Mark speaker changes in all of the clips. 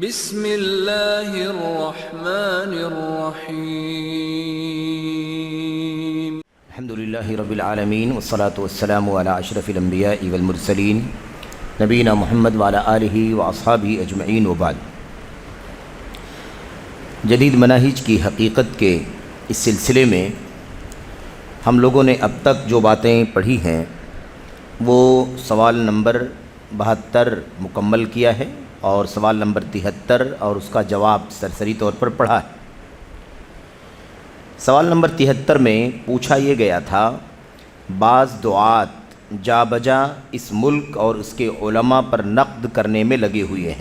Speaker 1: بسم اللہ الرحمن الرحیم
Speaker 2: الحمدللہ رب العالمین والصلاة والسلام علی اشرف الانبیاء والمرسلین نبینا محمد وعلی آلہ واصحابہ اجمعین وبعد۔ جدید مناہج کی حقیقت کے اس سلسلے میں ہم لوگوں نے اب تک جو باتیں پڑھی ہیں وہ سوال نمبر 72 مکمل کیا ہے اور سوال نمبر 73 اور اس کا جواب سرسری طور پر پڑھا ہے۔ سوال نمبر 73 میں پوچھا یہ گیا تھا، بعض دعات جا بجا اس ملک اور اس کے علماء پر نقد کرنے میں لگے ہوئے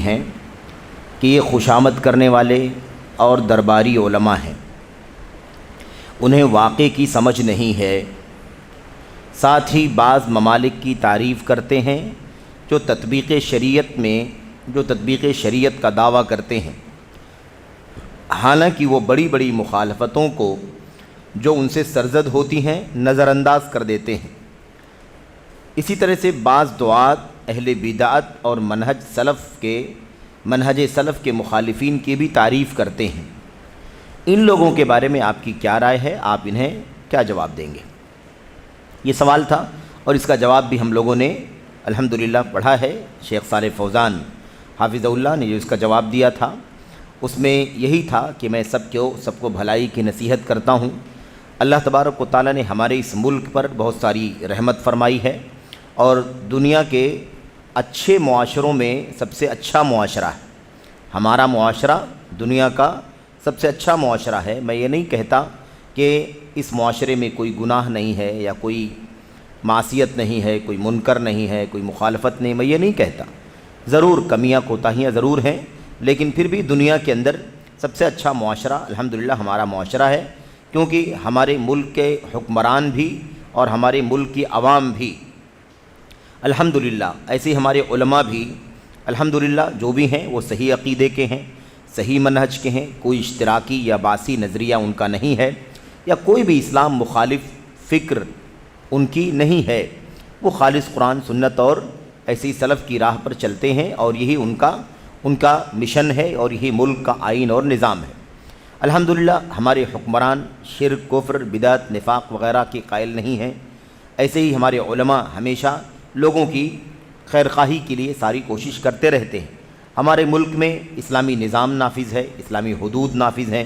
Speaker 2: ہیں کہ یہ خوشامد کرنے والے اور درباری علماء ہیں، انہیں واقع کی سمجھ نہیں ہے، ساتھ ہی بعض ممالک کی تعریف کرتے ہیں جو تطبیق شریعت کا دعویٰ کرتے ہیں، حالانکہ وہ بڑی بڑی مخالفتوں کو جو ان سے سرزد ہوتی ہیں نظر انداز کر دیتے ہیں۔ اسی طرح سے بعض دعات اہل بدعت اور منہج سلف کے مخالفین کی بھی تعریف کرتے ہیں۔ ان لوگوں کے بارے میں آپ کی کیا رائے ہے؟ آپ انہیں کیا جواب دیں گے؟ یہ سوال تھا اور اس کا جواب بھی ہم لوگوں نے الحمدللہ پڑھا ہے۔ شیخ صالح فوزان حافظہ اللہ نے جو اس کا جواب دیا تھا اس میں یہی تھا کہ میں سب کو بھلائی کی نصیحت کرتا ہوں۔ اللہ تبارک و تعالیٰ نے ہمارے اس ملک پر بہت ساری رحمت فرمائی ہے اور دنیا کے اچھے معاشروں میں سب سے اچھا معاشرہ ہے۔ ہمارا معاشرہ دنیا کا سب سے اچھا معاشرہ ہے۔ میں یہ نہیں کہتا کہ اس معاشرے میں کوئی گناہ نہیں ہے یا کوئی معصیت نہیں ہے، کوئی منکر نہیں ہے، کوئی مخالفت نہیں، میں یہ نہیں کہتا۔ ضرور کمیاں کوتاہیاں ضرور ہیں، لیکن پھر بھی دنیا کے اندر سب سے اچھا معاشرہ الحمدللہ ہمارا معاشرہ ہے، کیونکہ ہمارے ملک کے حکمران بھی اور ہمارے ملک کی عوام بھی الحمدللہ، ایسے ہمارے علماء بھی الحمدللہ جو بھی ہیں وہ صحیح عقیدے کے ہیں، صحیح منہج کے ہیں، کوئی اشتراکی یا باسی نظریہ ان کا نہیں ہے یا کوئی بھی اسلام مخالف فکر ان کی نہیں ہے۔ وہ خالص قرآن سنت اور ایسی سلف کی راہ پر چلتے ہیں اور یہی ان کا مشن ہے اور یہی ملک کا آئین اور نظام ہے۔ الحمدللہ ہمارے حکمران شرک، کفر، بدعت، نفاق وغیرہ کے قائل نہیں ہیں۔ ایسے ہی ہمارے علماء ہمیشہ لوگوں کی خیر خواہی کے لیے ساری کوشش کرتے رہتے ہیں۔ ہمارے ملک میں اسلامی نظام نافذ ہے، اسلامی حدود نافذ ہیں،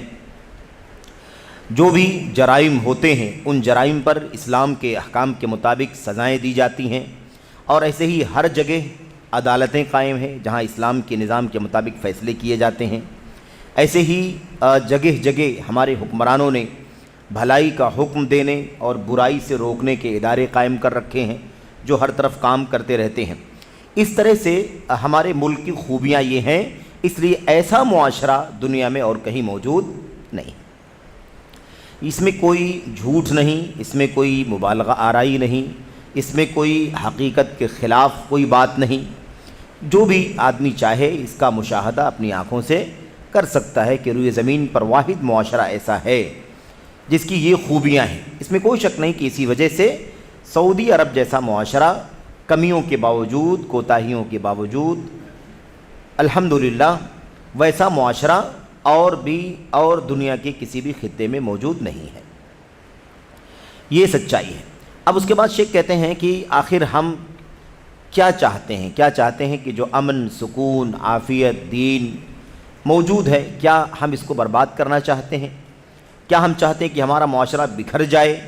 Speaker 2: جو بھی جرائم ہوتے ہیں ان جرائم پر اسلام کے احکام کے مطابق سزائیں دی جاتی ہیں، اور ایسے ہی ہر جگہ عدالتیں قائم ہیں جہاں اسلام کے نظام کے مطابق فیصلے کیے جاتے ہیں۔ ایسے ہی جگہ جگہ ہمارے حکمرانوں نے بھلائی کا حکم دینے اور برائی سے روکنے کے ادارے قائم کر رکھے ہیں جو ہر طرف کام کرتے رہتے ہیں۔ اس طرح سے ہمارے ملک کی خوبیاں یہ ہیں، اس لیے ایسا معاشرہ دنیا میں اور کہیں موجود نہیں۔ اس میں کوئی جھوٹ نہیں، اس میں کوئی مبالغہ آرائی نہیں، اس میں کوئی حقیقت کے خلاف کوئی بات نہیں۔ جو بھی آدمی چاہے اس کا مشاہدہ اپنی آنکھوں سے کر سکتا ہے کہ روئے زمین پر واحد معاشرہ ایسا ہے جس کی یہ خوبیاں ہیں۔ اس میں کوئی شک نہیں کہ اسی وجہ سے سعودی عرب جیسا معاشرہ کمیوں کے باوجود، کوتاہیوں کے باوجود الحمدللہ ویسا معاشرہ اور دنیا کے کسی بھی خطے میں موجود نہیں ہے۔ یہ سچائی ہے۔ اب اس کے بعد شیخ کہتے ہیں کہ آخر ہم کیا چاہتے ہیں کہ جو امن، سکون، عافیت، دین موجود ہے، کیا ہم اس کو برباد کرنا چاہتے ہیں؟ کیا ہم چاہتے ہیں کہ ہمارا معاشرہ بکھر جائے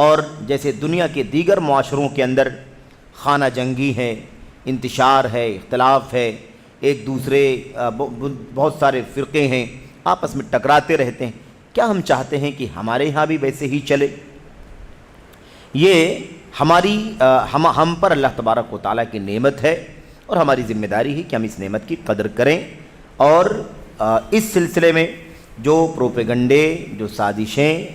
Speaker 2: اور جیسے دنیا کے دیگر معاشروں کے اندر خانہ جنگی ہے، انتشار ہے، اختلاف ہے، ایک دوسرے بہت سارے فرقے ہیں، آپس میں ٹکراتے رہتے ہیں، کیا ہم چاہتے ہیں کہ ہمارے ہاں بھی ویسے ہی چلے؟ یہ ہم پر اللہ تبارک و تعالیٰ کی نعمت ہے اور ہماری ذمہ داری ہے کہ ہم اس نعمت کی قدر کریں اور اس سلسلے میں جو پروپیگنڈے، جو سازشیں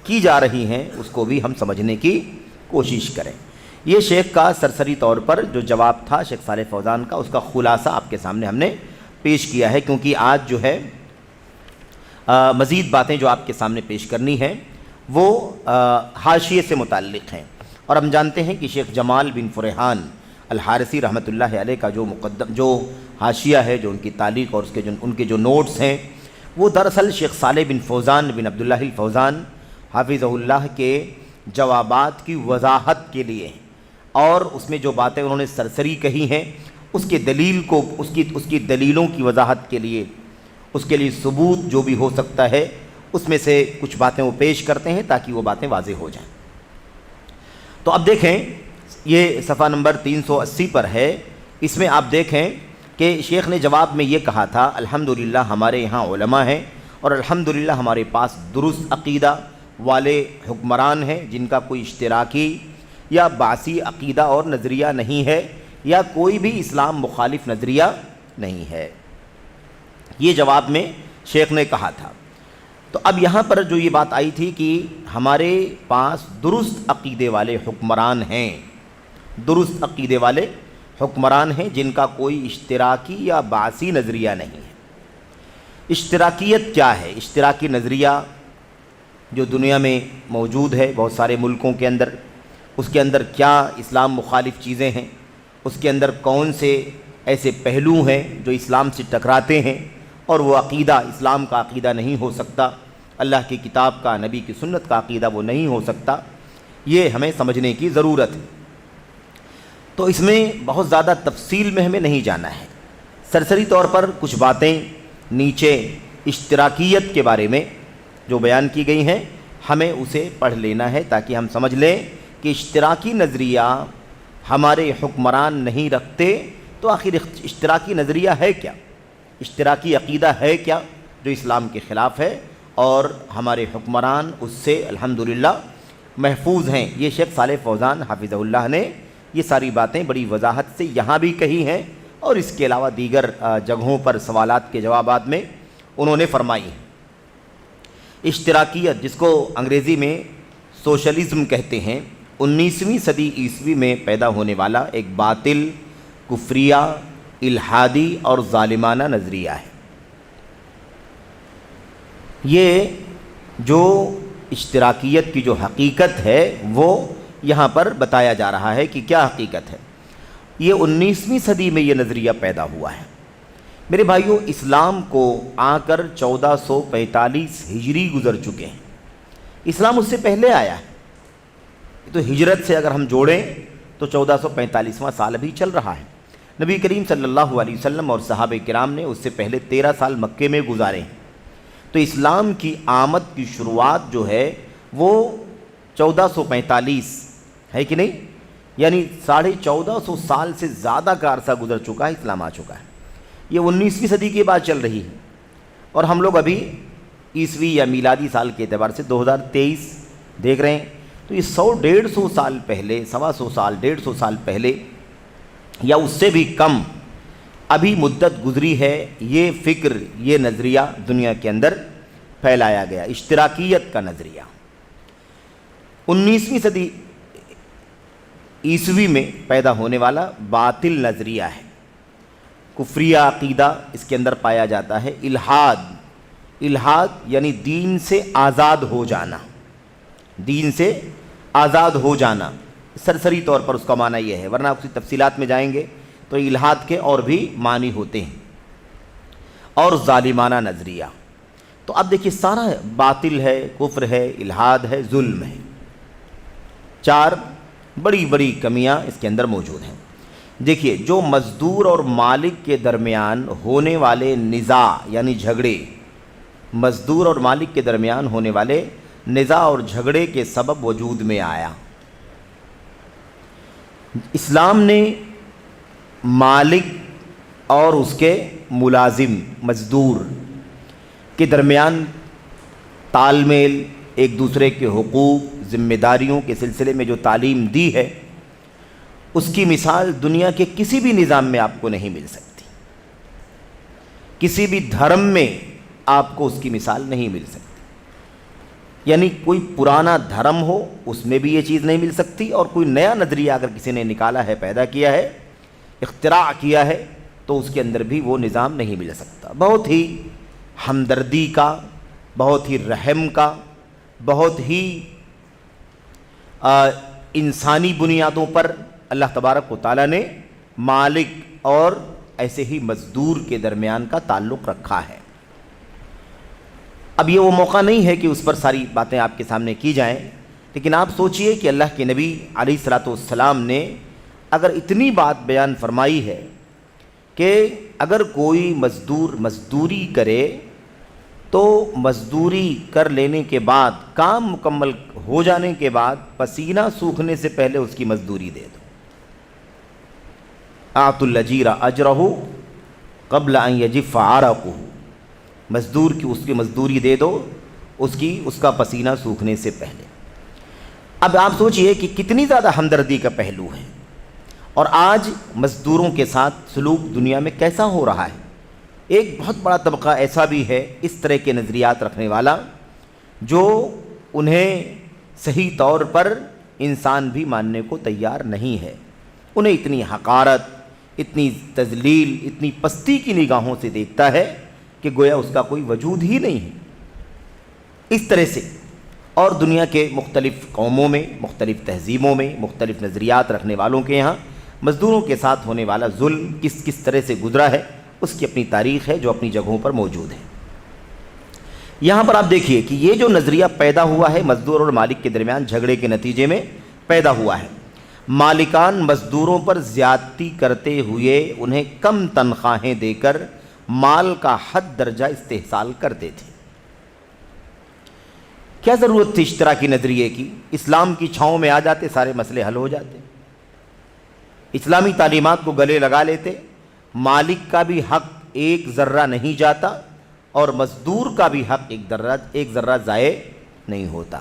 Speaker 2: کی جا رہی ہیں اس کو بھی ہم سمجھنے کی کوشش کریں۔ یہ شیخ کا سرسری طور پر جو جواب تھا شیخ صالح فوزان کا، اس کا خلاصہ آپ کے سامنے ہم نے پیش کیا ہے، کیونکہ آج جو ہے مزید باتیں جو آپ کے سامنے پیش کرنی ہیں وہ حاشیے سے متعلق ہیں اور ہم جانتے ہیں کہ شیخ جمال بن فرحان الحارثی رحمۃ اللہ علیہ کا جو حاشیہ ہے، جو ان کی تعلیق اور ان کے جو نوٹس ہیں، وہ دراصل شیخ صالح بن فوزان بن عبداللہ الفوزان حافظہ اللہ کے جوابات کی وضاحت کے لیے ہیں، اور اس میں جو باتیں انہوں نے سرسری کہی ہیں اس کے دلیلوں کی وضاحت کے لیے، اس کے لیے ثبوت جو بھی ہو سکتا ہے اس میں سے کچھ باتیں وہ پیش کرتے ہیں تاکہ وہ باتیں واضح ہو جائیں۔ تو اب دیکھیں، یہ صفحہ نمبر 380 پر ہے، اس میں آپ دیکھیں کہ شیخ نے جواب میں یہ کہا تھا، الحمدللہ ہمارے یہاں علماء ہیں اور الحمدللہ ہمارے پاس درست عقیدہ والے حکمران ہیں جن کا کوئی اشتراکی یا بعثی عقیدہ اور نظریہ نہیں ہے یا کوئی بھی اسلام مخالف نظریہ نہیں ہے۔ یہ جواب میں شیخ نے کہا تھا۔ تو اب یہاں پر جو یہ بات آئی تھی کہ ہمارے پاس درست عقیدے والے حکمران ہیں، درست عقیدے والے حکمران ہیں جن کا کوئی اشتراکی یا بعثی نظریہ نہیں ہے۔ اشتراکیت کیا ہے؟ اشتراکی نظریہ جو دنیا میں موجود ہے بہت سارے ملکوں کے اندر، اس کے اندر کیا اسلام مخالف چیزیں ہیں، اس کے اندر کون سے ایسے پہلو ہیں جو اسلام سے ٹکراتے ہیں اور وہ عقیدہ اسلام کا عقیدہ نہیں ہو سکتا، اللہ کی کتاب کا، نبی کی سنت کا عقیدہ وہ نہیں ہو سکتا، یہ ہمیں سمجھنے کی ضرورت ہے۔ تو اس میں بہت زیادہ تفصیل میں ہمیں نہیں جانا ہے، سرسری طور پر کچھ باتیں نیچے اشتراکیت کے بارے میں جو بیان کی گئی ہیں ہمیں اسے پڑھ لینا ہے تاکہ ہم سمجھ لیں کہ اشتراکی نظریہ ہمارے حکمران نہیں رکھتے، تو آخر اشتراکی نظریہ ہے کیا، اشتراکی عقیدہ ہے کیا جو اسلام کے خلاف ہے، اور ہمارے حکمران اس سے الحمدللہ محفوظ ہیں۔ یہ شیخ صالح فوزان حافظہ اللہ نے یہ ساری باتیں بڑی وضاحت سے یہاں بھی کہی ہیں اور اس کے علاوہ دیگر جگہوں پر سوالات کے جوابات میں انہوں نے فرمائی ہیں۔ اشتراکیت، جس کو انگریزی میں سوشلزم کہتے ہیں، 19ویں صدی عیسوی میں پیدا ہونے والا ایک باطل، کفریہ، الحادی اور ظالمانہ نظریہ ہے۔ یہ جو اشتراکیت کی جو حقیقت ہے وہ یہاں پر بتایا جا رہا ہے کہ کیا حقیقت ہے۔ یہ 19ویں صدی میں یہ نظریہ پیدا ہوا ہے۔ میرے بھائیوں، اسلام کو آ کر 1445 ہجری گزر چکے ہیں، اسلام اس سے پہلے آیا ہے، تو ہجرت سے اگر ہم جوڑیں تو 1445واں سال ابھی چل رہا ہے۔ نبی کریم صلی اللہ علیہ وسلم اور صحابہ کرام نے اس سے پہلے 13 سال مکے میں گزارے ہیں، تو اسلام کی آمد کی شروعات جو ہے وہ 1445 ہے کہ نہیں، یعنی 1450 سال سے زیادہ کا عرصہ گزر چکا ہے، اسلام آ چکا ہے۔ یہ 19ویں صدی کی بات چل رہی ہے اور ہم لوگ ابھی عیسوی یا میلادی سال کے اعتبار سے 2023 دیکھ رہے ہیں، تو یہ 100-150 سال پہلے، 125 سال، 150 سال پہلے یا اس سے بھی کم ابھی مدت گزری ہے، یہ فکر، یہ نظریہ دنیا کے اندر پھیلایا گیا، اشتراکیت کا نظریہ۔ 19ویں صدی عیسوی میں پیدا ہونے والا باطل نظریہ ہے، کفریہ عقیدہ اس کے اندر پایا جاتا ہے۔ الحاد یعنی دین سے آزاد ہو جانا، دین سے آزاد ہو جانا، سرسری طور پر اس کا معنی یہ ہے، ورنہ اسی تفصیلات میں جائیں گے تو الحاد کے اور بھی معنی ہوتے ہیں۔ اور ظالمانہ نظریہ، تو اب دیکھیے سارا باطل ہے، کفر ہے، الحاد ہے، ظلم ہے، 4 بڑی بڑی کمیاں اس کے اندر موجود ہیں۔ دیکھیے، جو مزدور اور مالک کے درمیان ہونے والے نزاع یعنی جھگڑے، مزدور اور مالک کے درمیان ہونے والے نزاع اور جھگڑے کے سبب وجود میں آیا، اسلام نے مالک اور اس کے ملازم مزدور کے درمیان تال میل، ایک دوسرے کے حقوق، ذمہ داریوں کے سلسلے میں جو تعلیم دی ہے، اس کی مثال دنیا کے کسی بھی نظام میں آپ کو نہیں مل سکتی، کسی بھی دھرم میں آپ کو اس کی مثال نہیں مل سکتی۔ یعنی کوئی پرانا دھرم ہو اس میں بھی یہ چیز نہیں مل سکتی، اور کوئی نیا نظریہ اگر کسی نے نکالا ہے، پیدا کیا ہے، اختراع کیا ہے، تو اس کے اندر بھی وہ نظام نہیں مل سکتا۔ بہت ہی ہمدردی کا، بہت ہی رحم کا، بہت ہی انسانی بنیادوں پر اللہ تبارک و تعالیٰ نے مالک اور ایسے ہی مزدور کے درمیان کا تعلق رکھا ہے۔ اب یہ وہ موقع نہیں ہے کہ اس پر ساری باتیں آپ کے سامنے کی جائیں، لیکن آپ سوچئے کہ اللہ کے نبی علیہ الصلوۃ والسلام نے اگر اتنی بات بیان فرمائی ہے کہ اگر کوئی مزدور مزدوری کرے تو مزدوری کر لینے کے بعد، کام مکمل ہو جانے کے بعد پسینہ سوکھنے سے پہلے اس کی مزدوری دے دو۔ اعطوا الاجیر اجرہ قبل ان یجف عرقہ، مزدور کی اس کی مزدوری دے دو اس کا پسینہ سوکھنے سے پہلے۔ اب آپ سوچئے کہ کتنی زیادہ ہمدردی کا پہلو ہے، اور آج مزدوروں کے ساتھ سلوک دنیا میں کیسا ہو رہا ہے۔ ایک بہت بڑا طبقہ ایسا بھی ہے اس طرح کے نظریات رکھنے والا، جو انہیں صحیح طور پر انسان بھی ماننے کو تیار نہیں ہے۔ انہیں اتنی حقارت، اتنی تذلیل، اتنی پستی کی نگاہوں سے دیکھتا ہے کہ گویا اس کا کوئی وجود ہی نہیں ہے۔ اس طرح سے اور دنیا کے مختلف قوموں میں، مختلف تہذیبوں میں، مختلف نظریات رکھنے والوں کے یہاں مزدوروں کے ساتھ ہونے والا ظلم کس طرح سے گزرا ہے، اس کی اپنی تاریخ ہے جو اپنی جگہوں پر موجود ہے۔ یہاں پر آپ دیکھیے کہ یہ جو نظریہ پیدا ہوا ہے مزدور اور مالک کے درمیان جھگڑے کے نتیجے میں پیدا ہوا ہے۔ مالکان مزدوروں پر زیادتی کرتے ہوئے انہیں کم تنخواہیں دے کر مال کا حد درجہ استحصال کرتے تھے۔ کیا ضرورت تھی اشتراکی نظریے کی؟ اسلام کی چھاؤں میں آ جاتے، سارے مسئلے حل ہو جاتے، اسلامی تعلیمات کو گلے لگا لیتے، مالک کا بھی حق ایک ذرہ نہیں جاتا اور مزدور کا بھی حق ایک ذرہ ضائع نہیں ہوتا۔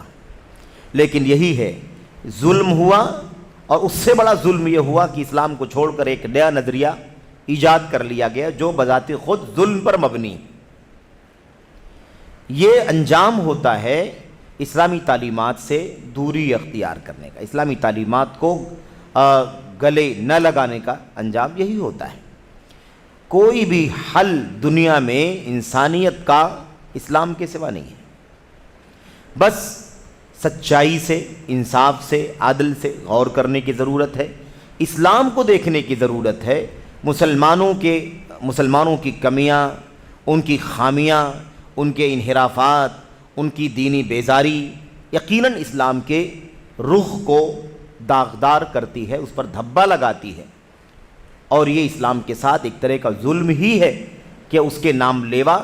Speaker 2: لیکن یہی ہے، ظلم ہوا، اور اس سے بڑا ظلم یہ ہوا کہ اسلام کو چھوڑ کر ایک نیا نظریہ ایجاد کر لیا گیا جو بذات خود ظلم پر مبنی۔ یہ انجام ہوتا ہے اسلامی تعلیمات سے دوری اختیار کرنے کا، اسلامی تعلیمات کو گلے نہ لگانے کا انجام یہی ہوتا ہے۔ کوئی بھی حل دنیا میں انسانیت کا اسلام کے سوا نہیں ہے۔ بس سچائی سے، انصاف سے، عدل سے غور کرنے کی ضرورت ہے، اسلام کو دیکھنے کی ضرورت ہے، مسلمانوں کی کمیاں، ان کی خامیاں، ان کے انحرافات، ان کی دینی بیزاری یقیناً اسلام کے رخ کو داغدار کرتی ہے، اس پر دھبا لگاتی ہے، اور یہ اسلام کے ساتھ ایک طرح کا ظلم ہی ہے کہ اس کے نام لیوا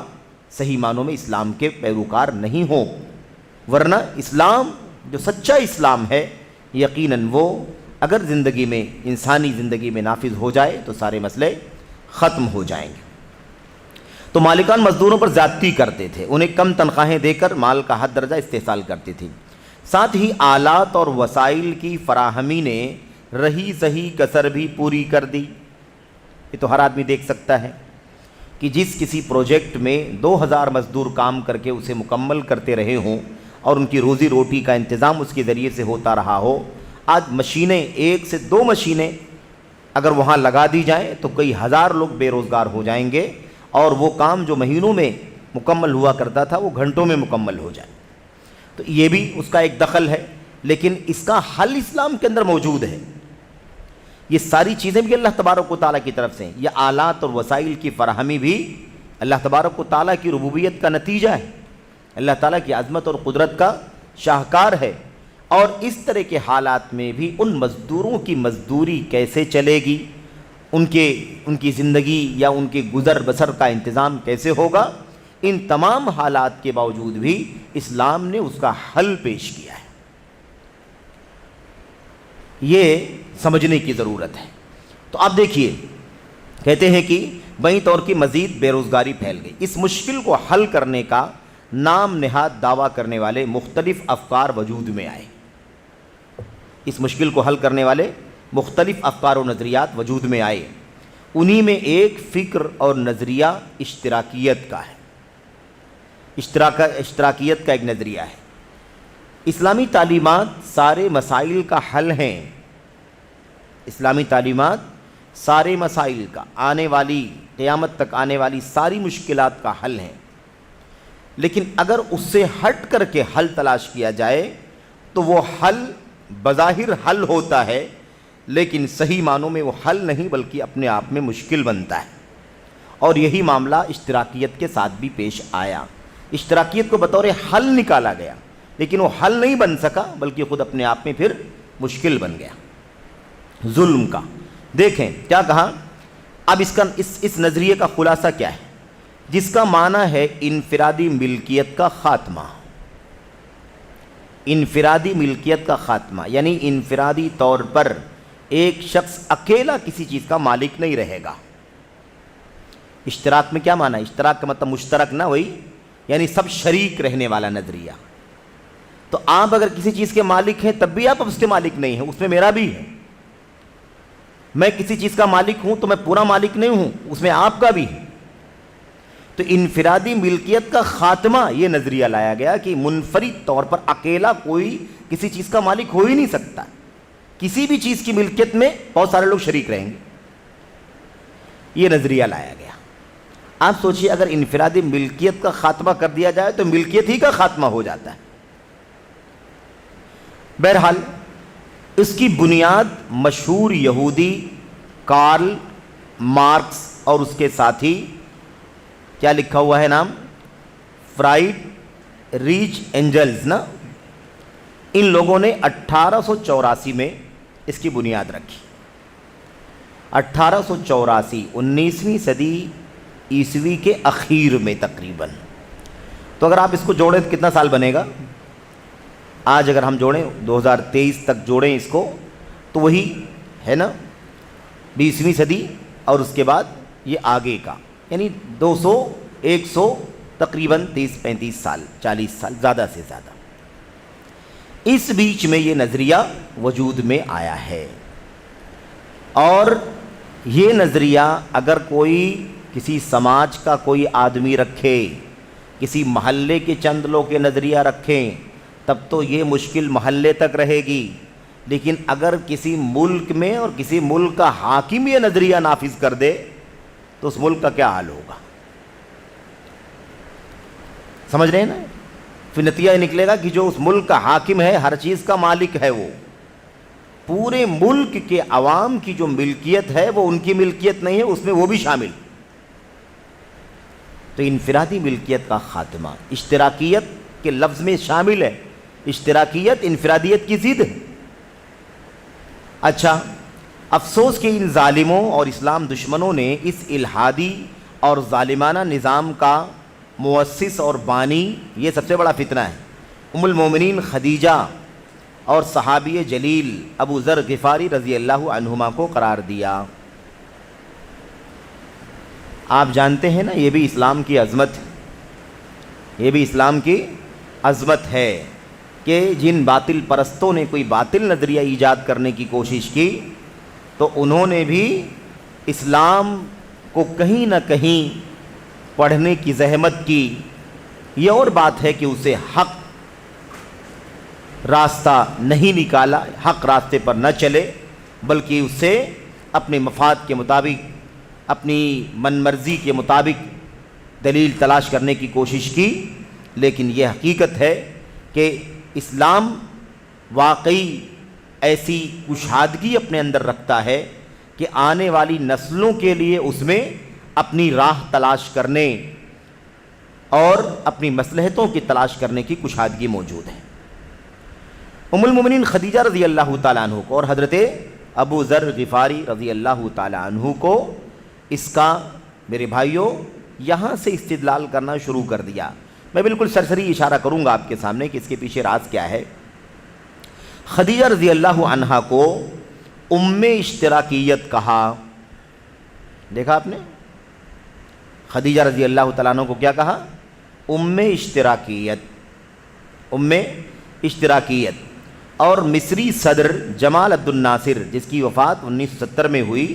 Speaker 2: صحیح معنوں میں اسلام کے پیروکار نہیں ہوں۔ ورنہ اسلام جو سچا اسلام ہے یقیناً وہ اگر زندگی میں، انسانی زندگی میں نافذ ہو جائے تو سارے مسئلے ختم ہو جائیں گے۔ تو مالکان مزدوروں پر زیادتی کرتے تھے، انہیں کم تنخواہیں دے کر مال کا حد درجہ استحصال کرتی تھی۔ ساتھ ہی آلات اور وسائل کی فراہمی نے رہی سہی کسر بھی پوری کر دی۔ یہ تو ہر آدمی دیکھ سکتا ہے کہ جس کسی پروجیکٹ میں 2000 مزدور کام کر کے اسے مکمل کرتے رہے ہوں اور ان کی روزی روٹی کا انتظام اس کے ذریعے سے ہوتا رہا ہو، آج مشینیں، 1 سے 2 مشینیں اگر وہاں لگا دی جائیں تو کئی ہزار لوگ بے روزگار ہو جائیں گے، اور وہ کام جو مہینوں میں مکمل ہوا کرتا تھا وہ گھنٹوں میں مکمل ہو جائے۔ تو یہ بھی اس کا ایک دخل ہے، لیکن اس کا حل اسلام کے اندر موجود ہے۔ یہ ساری چیزیں بھی اللہ تبارک و تعالیٰ کی طرف سے ہیں، یہ آلات اور وسائل کی فراہمی بھی اللہ تبارک و تعالیٰ کی ربوبیت کا نتیجہ ہے، اللہ تعالیٰ کی عظمت اور قدرت کا شاہکار ہے۔ اور اس طرح کے حالات میں بھی ان مزدوروں کی مزدوری کیسے چلے گی، ان کی زندگی یا ان کے گزر بسر کا انتظام کیسے ہوگا، ان تمام حالات کے باوجود بھی اسلام نے اس کا حل پیش کیا ہے۔ یہ سمجھنے کی ضرورت ہے۔ تو آپ دیکھیے، کہتے ہیں کہ بائیں طور کی مزید بے روزگاری پھیل گئی۔ اس مشکل کو حل کرنے کا نام نہاد دعویٰ کرنے والے مختلف افکار وجود میں آئے۔ اس مشکل کو حل کرنے والے مختلف افکار و نظریات وجود میں آئے۔ انہی میں ایک فکر اور نظریہ اشتراکیت کا ہے۔ اشتراکیت کا ایک نظریہ ہے۔ اسلامی تعلیمات سارے مسائل کا حل ہیں، اسلامی تعلیمات سارے مسائل کا، آنے والی قیامت تک آنے والی ساری مشکلات کا حل ہیں، لیکن اگر اس سے ہٹ کر کے حل تلاش کیا جائے تو وہ حل بظاہر حل ہوتا ہے لیکن صحیح معنوں میں وہ حل نہیں بلکہ اپنے آپ میں مشکل بنتا ہے، اور یہی معاملہ اشتراکیت کے ساتھ بھی پیش آیا۔ اشتراکیت کو بطور حل نکالا گیا لیکن وہ حل نہیں بن سکا بلکہ خود اپنے آپ میں پھر مشکل بن گیا ظلم کا۔ دیکھیں کیا کہا، اب اس نظریے کا خلاصہ کیا ہے، جس کا معنی ہے انفرادی ملکیت کا خاتمہ۔ انفرادی ملکیت کا خاتمہ یعنی انفرادی طور پر ایک شخص اکیلا کسی چیز کا مالک نہیں رہے گا۔ اشتراک میں کیا معنی ہے، اشتراک کا مطلب مشترک نہ، وہی یعنی سب شریک رہنے والا نظریہ۔ تو آپ اگر کسی چیز کے مالک ہیں تب بھی آپ اس کے مالک نہیں ہیں، اس میں میرا بھی ہے۔ میں کسی چیز کا مالک ہوں تو میں پورا مالک نہیں ہوں، اس میں آپ کا بھی ہے۔ تو انفرادی ملکیت کا خاتمہ یہ نظریہ لایا گیا کہ منفرد طور پر اکیلا کوئی کسی چیز کا مالک ہو ہی نہیں سکتا، کسی بھی چیز کی ملکیت میں بہت سارے لوگ شریک رہیں گے، یہ نظریہ لایا گیا۔ آپ سوچئے اگر انفرادی ملکیت کا خاتمہ کر دیا جائے تو ملکیت ہی کا خاتمہ ہو جاتا ہے۔ بہرحال اس کی بنیاد مشہور یہودی کارل مارکس اور اس کے ساتھی، کیا لکھا ہوا ہے نام، فرائیڈ ریچ اینجلز نا، ان لوگوں نے 1884 میں اس کی بنیاد رکھی۔ 1884 19ویں صدی عیسوی کے اخیر میں تقریباً۔ تو اگر آپ اس کو جوڑیں تو کتنا سال بنے گا، آج اگر ہم جوڑیں 2023 تک جوڑیں اس کو تو وہی ہے نا 20ویں صدی، اور اس کے بعد یہ آگے کا یعنی 200 100 تقریباً 30-35 سال 40 سال زیادہ سے زیادہ، اس بیچ میں یہ نظریہ وجود میں آیا ہے۔ اور یہ نظریہ اگر کوئی کسی سماج کا کوئی آدمی رکھے، کسی محلے کے چند لوگ کے نظریہ رکھیں تب تو یہ مشکل محلے تک رہے گی، لیکن اگر کسی ملک میں اور کسی ملک کا حاکم یہ نظریہ نافذ کر دے تو اس ملک کا کیا حال ہوگا، سمجھ رہے ہیں نا؟ پھر نتیجہ یہ نکلے گا کہ جو اس ملک کا حاکم ہے، ہر چیز کا مالک ہے، وہ پورے ملک کے عوام کی جو ملکیت ہے وہ ان کی ملکیت نہیں ہے، اس میں وہ بھی شامل۔ تو انفرادی ملکیت کا خاتمہ اشتراکیت کے لفظ میں شامل ہے، اشتراکیت انفرادیت کی ضد ہے۔ اچھا، افسوس کہ ان ظالموں اور اسلام دشمنوں نے اس الحادی اور ظالمانہ نظام کا مؤسس اور بانی، یہ سب سے بڑا فتنہ ہے، ام المومنین خدیجہ اور صحابی جلیل ابو ذر غفاری رضی اللہ عنہما کو قرار دیا۔ آپ جانتے ہیں نا، یہ بھی اسلام کی عظمت ہے، یہ بھی اسلام کی عظمت ہے کہ جن باطل پرستوں نے کوئی باطل نظریہ ایجاد کرنے کی کوشش کی تو انہوں نے بھی اسلام کو کہیں نہ کہیں پڑھنے کی زحمت کی۔ یہ اور بات ہے کہ اسے حق راستہ نہیں نکالا، حق راستے پر نہ چلے، بلکہ اسے اپنے مفاد کے مطابق، اپنی من مرضی کے مطابق دلیل تلاش کرنے کی کوشش کی۔ لیکن یہ حقیقت ہے کہ اسلام واقعی ایسی کشادگی اپنے اندر رکھتا ہے کہ آنے والی نسلوں کے لیے اس میں اپنی راہ تلاش کرنے اور اپنی مصلحتوں کی تلاش کرنے کی کشادگی موجود ہے۔ ام المومنین خدیجہ رضی اللہ تعالیٰ عنہ کو اور حضرت ابو ذر غفاری رضی اللہ تعالیٰ عنہ کو اس کا میرے بھائیوں یہاں سے استدلال کرنا شروع کر دیا۔ میں بالکل سرسری اشارہ کروں گا آپ کے سامنے کہ اس کے پیچھے راز کیا ہے۔ خدیجہ رضی اللہ عنہا کو ام اشتراکیت کہا، دیکھا آپ نے، خدیجہ رضی اللہ تعالیٰ عنہ کو کیا کہا، ام اشتراکیت، ام اشتراکیت۔ اور مصری صدر جمال عبد الناصر جس کی وفات 1970 میں ہوئی،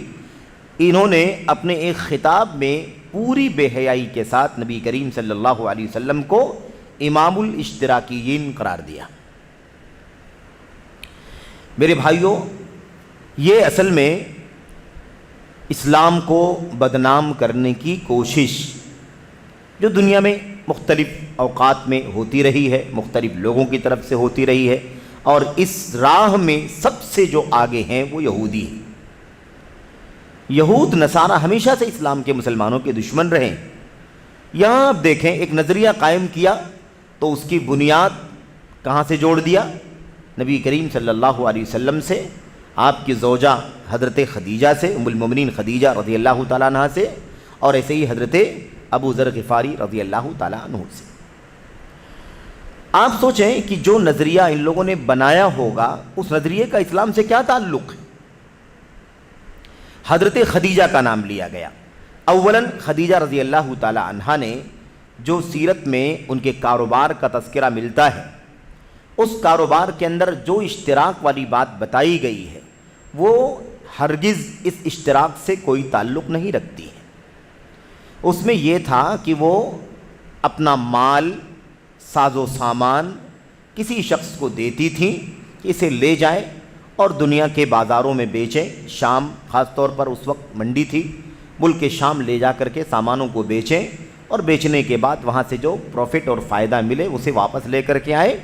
Speaker 2: انہوں نے اپنے ایک خطاب میں پوری بے حیائی کے ساتھ نبی کریم صلی اللہ علیہ وسلم کو امام الاشتراکیین قرار دیا۔ میرے بھائیوں، یہ اصل میں اسلام کو بدنام کرنے کی کوشش جو دنیا میں مختلف اوقات میں ہوتی رہی ہے، مختلف لوگوں کی طرف سے ہوتی رہی ہے، اور اس راہ میں سب سے جو آگے ہیں وہ یہودی ہیں۔ یہود نصارہ ہمیشہ سے اسلام کے مسلمانوں کے دشمن رہے۔ یہاں آپ دیکھیں ایک نظریہ قائم کیا تو اس کی بنیاد کہاں سے جوڑ دیا؟ نبی کریم صلی اللہ علیہ وسلم سے، آپ کی زوجہ حضرت خدیجہ سے، ام المومنین خدیجہ رضی اللہ تعالیٰ عنہ سے، اور ایسے ہی حضرت ابو ذر غفاری رضی اللہ تعالیٰ عنہ سے۔ آپ سوچیں کہ جو نظریہ ان لوگوں نے بنایا ہوگا اس نظریے کا اسلام سے کیا تعلق ہے؟ حضرت خدیجہ کا نام لیا گیا۔ اولاً خدیجہ رضی اللہ تعالیٰ عنہ نے جو سیرت میں ان کے کاروبار کا تذکرہ ملتا ہے، اس کاروبار کے اندر جو اشتراک والی بات بتائی گئی ہے وہ ہرگز اس اشتراک سے کوئی تعلق نہیں رکھتی ہے۔ اس میں یہ تھا کہ وہ اپنا مال، ساز و سامان کسی شخص کو دیتی تھیں کہ اسے لے جائے اور دنیا کے بازاروں میں بیچیں۔ شام خاص طور پر اس وقت منڈی تھی، ملک شام لے جا کر کے سامانوں کو بیچیں اور بیچنے کے بعد وہاں سے جو پروفٹ اور فائدہ ملے اسے واپس لے کر کے آئے،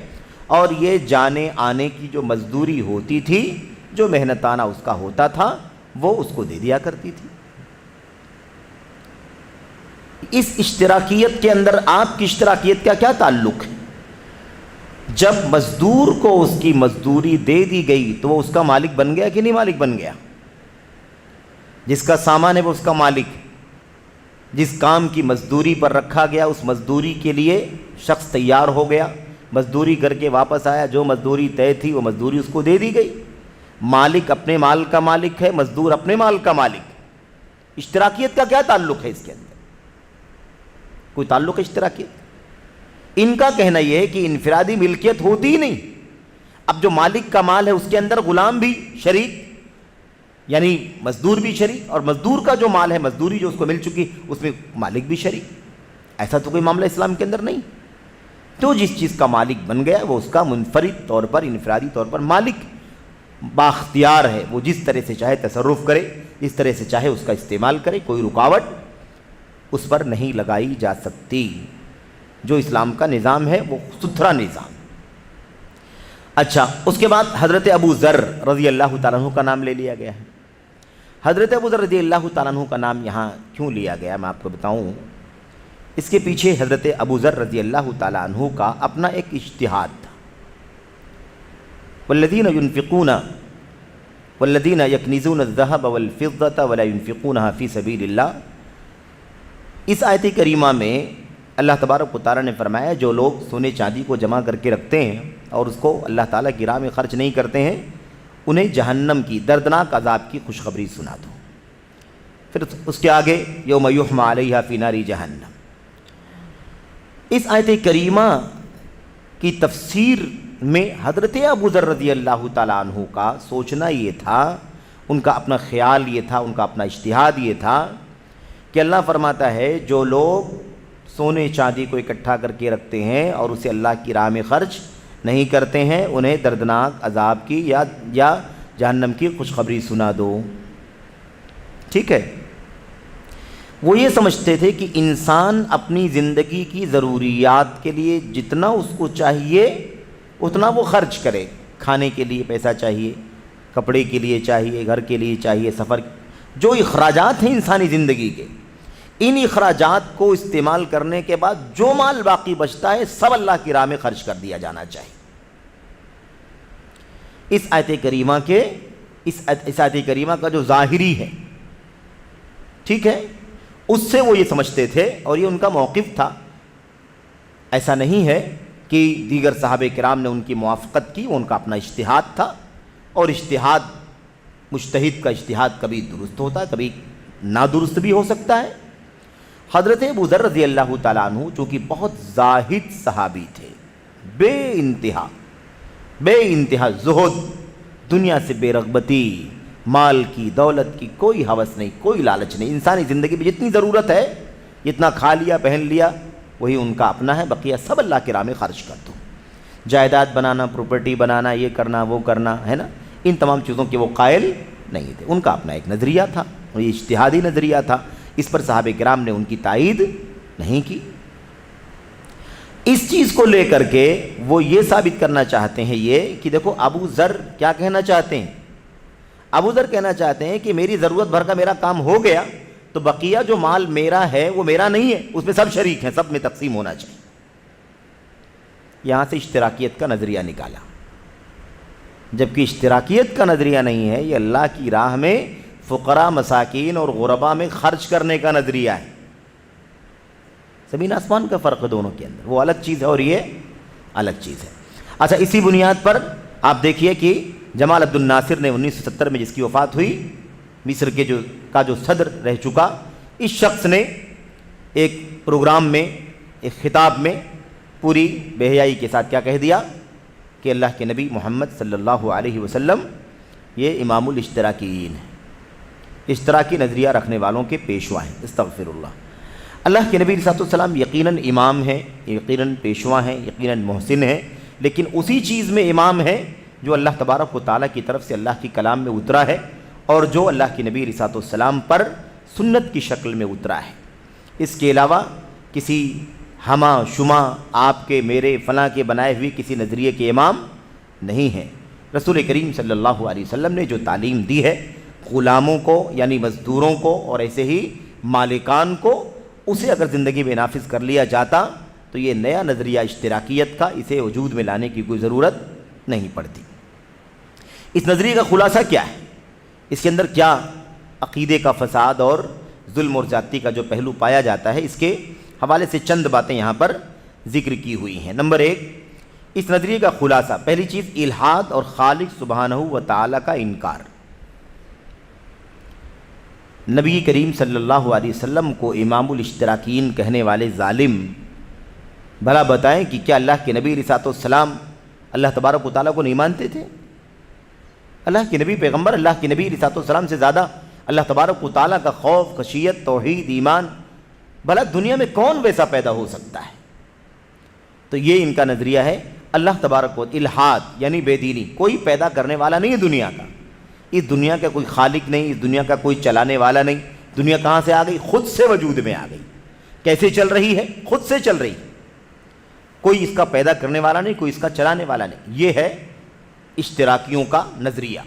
Speaker 2: اور یہ جانے آنے کی جو مزدوری ہوتی تھی، جو محنتانہ اس کا ہوتا تھا، وہ اس کو دے دیا کرتی تھی۔ اس اشتراکیت کے اندر آپ کی اشتراکیت کا کیا تعلق ہے؟ جب مزدور کو اس کی مزدوری دے دی گئی تو وہ اس کا مالک بن گیا کہ نہیں مالک بن گیا؟ جس کا سامان ہے وہ اس کا مالک، جس کام کی مزدوری پر رکھا گیا اس مزدوری کے لیے شخص تیار ہو گیا، مزدوری کر کے واپس آیا، جو مزدوری طے تھی وہ مزدوری اس کو دے دی گئی۔ مالک اپنے مال کا مالک ہے، مزدور اپنے مال کا مالک۔ اشتراکیت کا کیا تعلق ہے اس کے اندر؟ کوئی تعلق ہے اشتراکیت؟ ان کا کہنا یہ ہے کہ انفرادی ملکیت ہوتی ہی نہیں۔ اب جو مالک کا مال ہے اس کے اندر غلام بھی شریک، یعنی مزدور بھی شریک، اور مزدور کا جو مال ہے، مزدوری جو اس کو مل چکی، اس میں مالک بھی شریک۔ ایسا تو کوئی معاملہ اسلام کے اندر نہیں۔ تو جس چیز کا مالک بن گیا وہ اس کا منفرد طور پر، انفرادی طور پر مالک بااختیار ہے، وہ جس طرح سے چاہے تصرف کرے، جس طرح سے چاہے اس کا استعمال کرے، کوئی رکاوٹ اس پر نہیں لگائی جا سکتی۔ جو اسلام کا نظام ہے وہ ستھرا نظام۔ اچھا، اس کے بعد حضرت ابو ذر رضی اللہ تعالیٰ عنہ کا نام لے لیا گیا ہے۔ حضرت ابو ذر رضی اللہ تعالیٰ عنہ کا نام یہاں کیوں لیا گیا میں آپ کو بتاؤں۔ اس کے پیچھے حضرت ابو ذر رضی اللہ تعالیٰ عنہ کا اپنا ایک اجتہاد تھا۔ والذین ينفقون والذین یکنزون الذهب والفضة ولا ينفقونها فی سبیل اللہ، اس آیت کریمہ میں اللہ تبارک و تعالیٰ نے فرمایا جو لوگ سونے چاندی کو جمع کر کے رکھتے ہیں اور اس کو اللہ تعالیٰ کی راہ میں خرچ نہیں کرتے ہیں، انہیں جہنم کی دردناک عذاب کی خوشخبری سنا دو۔ پھر اس کے آگے یوم یحمى علیہا فی نار جہنم۔ اس آیت کریمہ کی تفسیر میں حضرت ابو ذر رضی اللہ تعالیٰ عنہ کا سوچنا یہ تھا، ان کا اپنا خیال یہ تھا، ان کا اپنا اجتہاد یہ تھا کہ اللہ فرماتا ہے جو لوگ سونے چاندی کو اکٹھا کر کے رکھتے ہیں اور اسے اللہ کی راہ میں خرچ نہیں کرتے ہیں، انہیں دردناک عذاب کی یا جہنم کی خوشخبری سنا دو۔ ٹھیک ہے، وہ یہ سمجھتے تھے کہ انسان اپنی زندگی کی ضروریات کے لیے جتنا اس کو چاہیے اتنا وہ خرچ کرے۔ کھانے کے لیے پیسہ چاہیے، کپڑے کے لیے چاہیے، گھر کے لیے چاہیے، سفر، جو اخراجات ہیں انسانی زندگی کے، ان اخراجات کو استعمال کرنے کے بعد جو مال باقی بچتا ہے سب اللہ کی راہ میں خرچ کر دیا جانا چاہیے۔ اس آیت کریمہ کا جو ظاہری ہے، ٹھیک ہے، اس سے وہ یہ سمجھتے تھے اور یہ ان کا موقف تھا۔ ایسا نہیں ہے کہ دیگر صحابہ کرام نے ان کی موافقت کی، ان کا اپنا اجتہاد تھا، اور اجتہاد، مجتہد کا اجتہاد کبھی درست ہوتا ہے، کبھی نادرست بھی ہو سکتا ہے۔ حضرت ابو ذر رضی اللہ تعالیٰ عنہ چونکہ بہت زاہد صحابی تھے، بے انتہا زہد، دنیا سے بے رغبتی، مال کی، دولت کی کوئی ہوس نہیں، کوئی لالچ نہیں، انسانی زندگی میں جتنی ضرورت ہے، جتنا کھا لیا پہن لیا وہی ان کا اپنا ہے، بقیہ سب اللہ کی راہ میں خرچ کر دو۔ جائیداد بنانا، پراپرٹی بنانا، یہ کرنا وہ کرنا ہے نا، ان تمام چیزوں کے وہ قائل نہیں تھے۔ ان کا اپنا ایک نظریہ تھا، اور یہ اجتہادی نظریہ تھا، اس پر صحابہ کرام نے ان کی تائید نہیں کی۔ اس چیز کو لے کر کے وہ یہ ثابت کرنا چاہتے ہیں یہ کہ دیکھو ابو ذر کیا کہنا چاہتے ہیں، ابو ذر کہنا چاہتے ہیں کہ میری ضرورت بھر کا میرا کام ہو گیا تو بقیہ جو مال میرا ہے وہ میرا نہیں ہے، اس میں سب شریک ہیں، سب میں تقسیم ہونا چاہیے۔ یہاں سے اشتراکیت کا نظریہ نکالا، جبکہ اشتراکیت کا نظریہ نہیں ہے، یہ اللہ کی راہ میں فقراء مساکین اور غرباء میں خرچ کرنے کا نظریہ ہے۔ زمین آسمان کا فرق ہے دونوں کے اندر، وہ الگ چیز ہے اور یہ الگ چیز ہے۔ اچھا، اسی بنیاد پر آپ دیکھیے کہ جمال عبد الناصر نے 1970 میں جس کی وفات ہوئی، مصر کے جو صدر رہ چکا، اس شخص نے ایک پروگرام میں، ایک خطاب میں پوری بے حیائی کے ساتھ کیا کہہ دیا کہ اللہ کے نبی محمد صلی اللہ علیہ وسلم یہ امام الاشتراکیین ہیں، اشتراکی نظریہ رکھنے والوں کے پیشوا ہیں۔ استغفر اللہ۔ اللہ کے نبی علیہ السلام یقیناً امام ہیں، یقیناً پیشوا ہیں، یقیناً محسن ہیں، لیکن اسی چیز میں امام ہے جو اللہ تبارک و تعالیٰ کی طرف سے اللہ کی کلام میں اترا ہے اور جو اللہ کے نبی علیہ السلام پر سنت کی شکل میں اترا ہے۔ اس کے علاوہ کسی ہما شما آپ کے میرے فلاں کے بنائے ہوئے کسی نظریے کے امام نہیں ہیں۔ رسول کریم صلی اللہ علیہ وسلم نے جو تعلیم دی ہے غلاموں کو یعنی مزدوروں کو اور ایسے ہی مالکان کو، اسے اگر زندگی میں نافذ کر لیا جاتا تو یہ نیا نظریہ اشتراکیت کا اسے وجود میں لانے کی کوئی ضرورت نہیں پڑتی۔ اس نظریے کا خلاصہ کیا ہے؟ اس کے اندر کیا عقیدے کا فساد اور ظلم اور زیادتی کا جو پہلو پایا جاتا ہے، اس کے حوالے سے چند باتیں یہاں پر ذکر کی ہوئی ہیں۔ نمبر 1، اس نظریے کا خلاصہ، پہلی چیز الحاد اور خالق سبحانہ و تعالیٰ کا انکار۔ نبی کریم صلی اللہ علیہ وسلم کو امام الاشتراکین کہنے والے ظالم بھلا بتائیں کہ کیا اللہ کے نبی علیہ السلام اللہ تبارک و تعالیٰ کو نہیں مانتے تھے؟ اللہ کے نبی پیغمبر اللہ کے نبی علیہ السلام سے زیادہ اللہ تبارک و تعالیٰ کا خوف، خشیت، توحید، ایمان بھلا دنیا میں کون ویسا پیدا ہو سکتا ہے؟ تو یہ ان کا نظریہ ہے۔ اللہ تبارک و الحاد یعنی بے دینی، کوئی پیدا کرنے والا نہیں ہے دنیا کا، اس دنیا کا کوئی خالق نہیں، اس دنیا کا کوئی چلانے والا نہیں۔ دنیا کہاں سے آ گئی؟ خود سے وجود میں آ گئی۔ کیسے چل رہی ہے؟ خود سے چل رہی، کوئی اس کا پیدا کرنے والا نہیں، کوئی اس کا چلانے والا نہیں۔ یہ ہے اشتراکیوں کا نظریہ،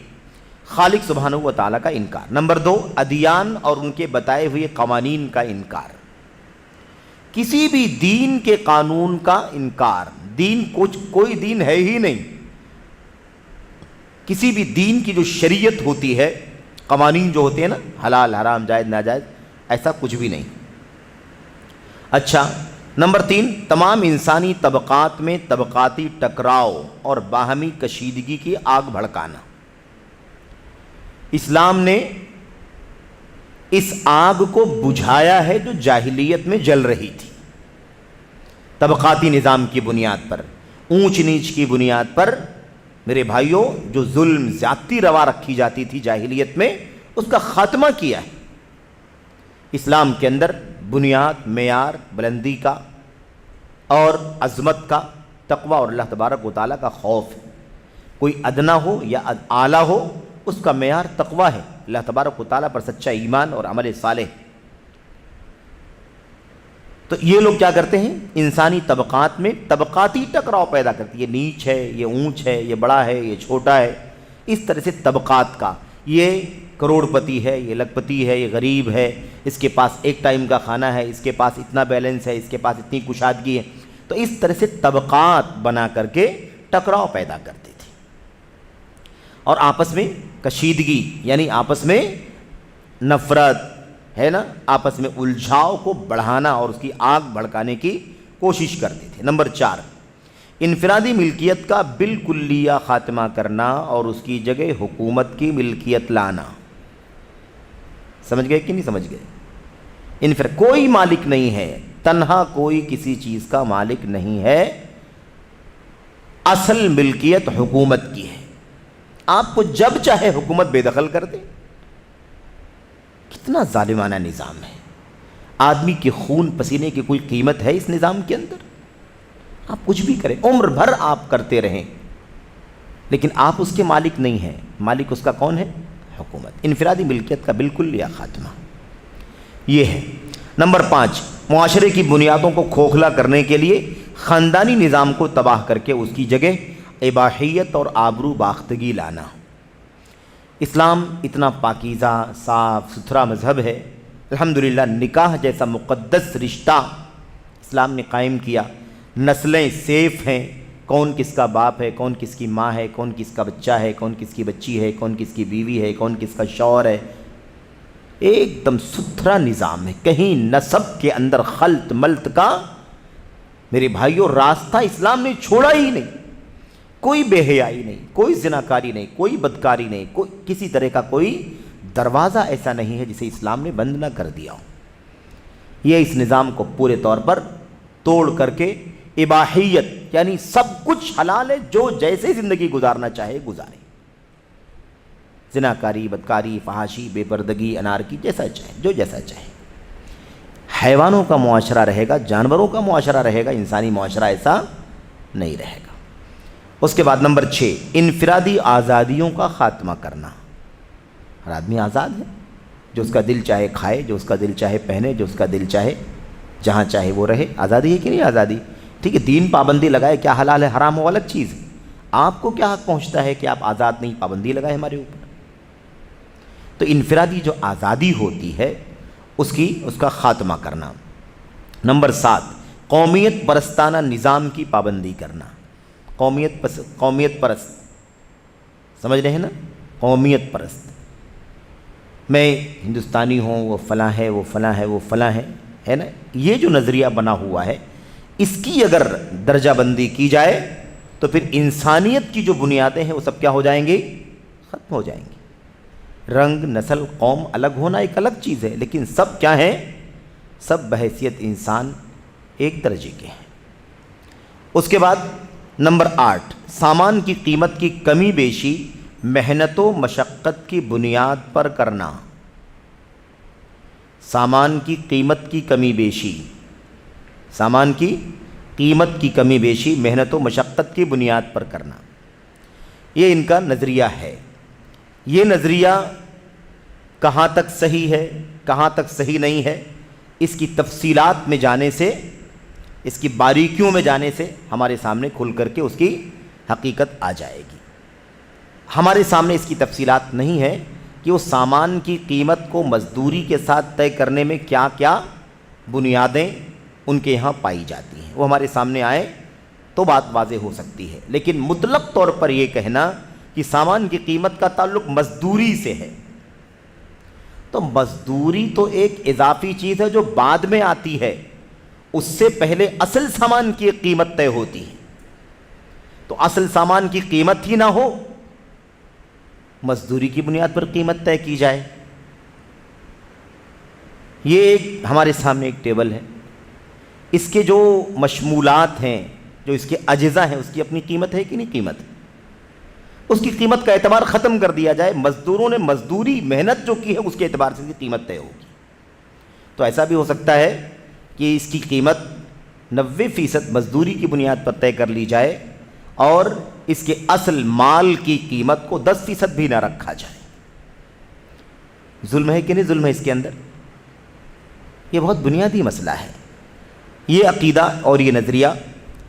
Speaker 2: خالق سبحانہ و تعالیٰ کا انکار۔ نمبر 2، ادیان اور ان کے بتائے ہوئے قوانین کا انکار، کسی بھی دین کے قانون کا انکار۔ دین کوئی دین ہے ہی نہیں، کسی بھی دین کی جو شریعت ہوتی ہے، قوانین جو ہوتے ہیں نا، حلال حرام جائز ناجائز، ایسا کچھ بھی نہیں۔ اچھا، نمبر 3، تمام انسانی طبقات میں طبقاتی ٹکراؤ اور باہمی کشیدگی کی آگ بھڑکانا۔ اسلام نے اس آگ کو بجھایا ہے جو جاہلیت میں جل رہی تھی، طبقاتی نظام کی بنیاد پر، اونچ نیچ کی بنیاد پر۔ میرے بھائیوں، جو ظلم زیادتی روا رکھی جاتی تھی جاہلیت میں، اس کا خاتمہ کیا ہے اسلام کے اندر۔ بنیاد، معیار، بلندی کا اور عظمت کا تقوی اور اللہ تبارک و تعالیٰ کا خوف ہے۔ کوئی ادنا ہو یا اعلیٰ ہو، اس کا معیار تقوی ہے، اللہ تبارک و تعالیٰ پر سچا ایمان اور عمل صالح۔ تو یہ لوگ کیا کرتے ہیں؟ انسانی طبقات میں طبقاتی ٹکراؤ پیدا کرتی ہے، یہ نیچ ہے، یہ اونچ ہے، یہ بڑا ہے، یہ چھوٹا ہے، اس طرح سے طبقات کا۔ یہ کروڑ پتی ہے، یہ لکھ پتی ہے، یہ غریب ہے، اس کے پاس ایک ٹائم کا کھانا ہے، اس کے پاس اتنا بیلنس ہے، اس کے پاس اتنی کشادگی ہے۔ تو اس طرح سے طبقات بنا کر کے ٹکراؤ پیدا کرتے تھے اور آپس میں کشیدگی یعنی آپس میں نفرت ہے نا، آپس میں الجھاؤ کو بڑھانا اور اس کی آگ بھڑکانے کی کوشش کرتے تھے۔ نمبر 4، انفرادی ملکیت کا بالکلیہ خاتمہ کرنا اور اس کی جگہ حکومت کی ملکیت لانا۔ سمجھ گئے کہ نہیں سمجھ گئے؟ کوئی مالک نہیں ہے، تنہا کوئی کسی چیز کا مالک نہیں ہے، اصل ملکیت حکومت کی ہے۔ آپ کو جب چاہے حکومت بے دخل کر دے۔ کتنا ظالمانہ نظام ہے، آدمی کے خون پسینے کی کوئی قیمت ہے اس نظام کے اندر؟ آپ کچھ بھی کریں، عمر بھر آپ کرتے رہیں، لیکن آپ اس کے مالک نہیں ہیں۔ مالک اس کا کون ہے؟ حکومت۔ انفرادی ملکیت کا بالکل یا خاتمہ یہ ہے۔ نمبر 5، معاشرے کی بنیادوں کو کھوکھلا کرنے کے لیے خاندانی نظام کو تباہ کر کے اس کی جگہ اباحیت اور آبرو باختگی لانا۔ اسلام اتنا پاکیزہ صاف ستھرا مذہب ہے، الحمدللہ نکاح جیسا مقدس رشتہ اسلام نے قائم کیا، نسلیں سیف ہیں، کون کس کا باپ ہے، کون کس کی ماں ہے، کون کس کا بچہ ہے، کون کس کی بچی ہے، کون کس کی بیوی ہے، کون کس کا شوہر ہے، ایک دم ستھرا نظام ہے، کہیں نسب کے اندر خلط ملط کا میرے بھائیوں راستہ اسلام نے چھوڑا ہی نہیں، کوئی بے حیائی نہیں، کوئی زناکاری نہیں، کوئی بدکاری نہیں، کوئی کسی طرح کا کوئی دروازہ ایسا نہیں ہے جسے اسلام نے بند نہ کر دیا ہو۔ یہ اس نظام کو پورے طور پر توڑ کر کے اباحیت یعنی سب کچھ حلال ہے، جو جیسے زندگی گزارنا چاہے گزارے، زناکاری، بدکاری، فحاشی، بے پردگی، انارکی، جیسا چاہے، جو جیسا چاہے۔ حیوانوں کا معاشرہ رہے گا، جانوروں کا معاشرہ رہے گا، انسانی معاشرہ ایسا نہیں رہے گا۔ اس کے بعد نمبر 6، انفرادی آزادیوں کا خاتمہ کرنا۔ ہر آدمی آزاد ہے، جو اس کا دل چاہے کھائے، جو اس کا دل چاہے پہنے، جو اس کا دل چاہے جہاں چاہے وہ رہے۔ آزادی ہے کہ نہیں آزادی؟ ٹھیک ہے، دین پابندی لگائے، کیا حلال ہے حرام وہ الگ چیز ہے، آپ کو کیا حق پہنچتا ہے کہ آپ آزاد نہیں، پابندی لگائے ہمارے اوپر؟ تو انفرادی جو آزادی ہوتی ہے اس کا خاتمہ کرنا۔ نمبر 7، قومیت پرستانہ نظام کی پابندی کرنا۔ قومیت پرست سمجھ رہے ہیں نا، قومیت پرست، میں ہندوستانی ہوں، وہ فلاں ہے، وہ فلاں ہے، وہ فلاں ہے نا، یہ جو نظریہ بنا ہوا ہے اس کی اگر درجہ بندی کی جائے تو پھر انسانیت کی جو بنیادیں ہیں وہ سب کیا ہو جائیں گی؟ ختم ہو جائیں گی۔ رنگ، نسل، قوم الگ ہونا ایک الگ چیز ہے، لیکن سب کیا ہیں؟ سب بحیثیت انسان ایک درجے کے ہیں۔ اس کے بعد نمبر 8، سامان کی قیمت کی کمی بیشی محنت و مشقت کی بنیاد پر کرنا۔ سامان کی قیمت کی کمی بیشی، سامان کی قیمت کی کمی بیشی محنت و مشقت کی بنیاد پر کرنا، یہ ان کا نظریہ ہے۔ یہ نظریہ کہاں تک صحیح ہے، کہاں تک صحیح نہیں ہے، اس کی تفصیلات میں جانے سے، اس کی باریکیوں میں جانے سے ہمارے سامنے کھل کر کے اس کی حقیقت آ جائے گی۔ ہمارے سامنے اس کی تفصیلات نہیں ہے کہ وہ سامان کی قیمت کو مزدوری کے ساتھ طے کرنے میں کیا کیا بنیادیں ان کے یہاں پائی جاتی ہیں، وہ ہمارے سامنے آئے تو بات واضح ہو سکتی ہے۔ لیکن مطلق طور پر یہ کہنا کہ سامان کی قیمت کا تعلق مزدوری سے ہے، تو مزدوری تو ایک اضافی چیز ہے جو بعد میں آتی ہے، اس سے پہلے اصل سامان کی قیمت طے ہوتی ہے۔ تو اصل سامان کی قیمت ہی نہ ہو، مزدوری کی بنیاد پر قیمت طے کی جائے، یہ ایک ہمارے سامنے ایک ٹیبل ہے، اس کے جو مشمولات ہیں، جو اس کے اجزاء ہیں، اس کی اپنی قیمت ہے کہ نہیں قیمت؟ اس کی قیمت کا اعتبار ختم کر دیا جائے، مزدوروں نے مزدوری محنت جو کی ہے اس کے اعتبار سے اس کی قیمت طے ہوگی۔ تو ایسا بھی ہو سکتا ہے کہ اس کی قیمت 90% مزدوری کی بنیاد پر طے کر لی جائے اور اس کے اصل مال کی قیمت کو 10% بھی نہ رکھا جائے۔ ظلم ہے کہ نہیں ظلم ہے اس کے اندر؟ یہ بہت بنیادی مسئلہ ہے۔ یہ عقیدہ اور یہ نظریہ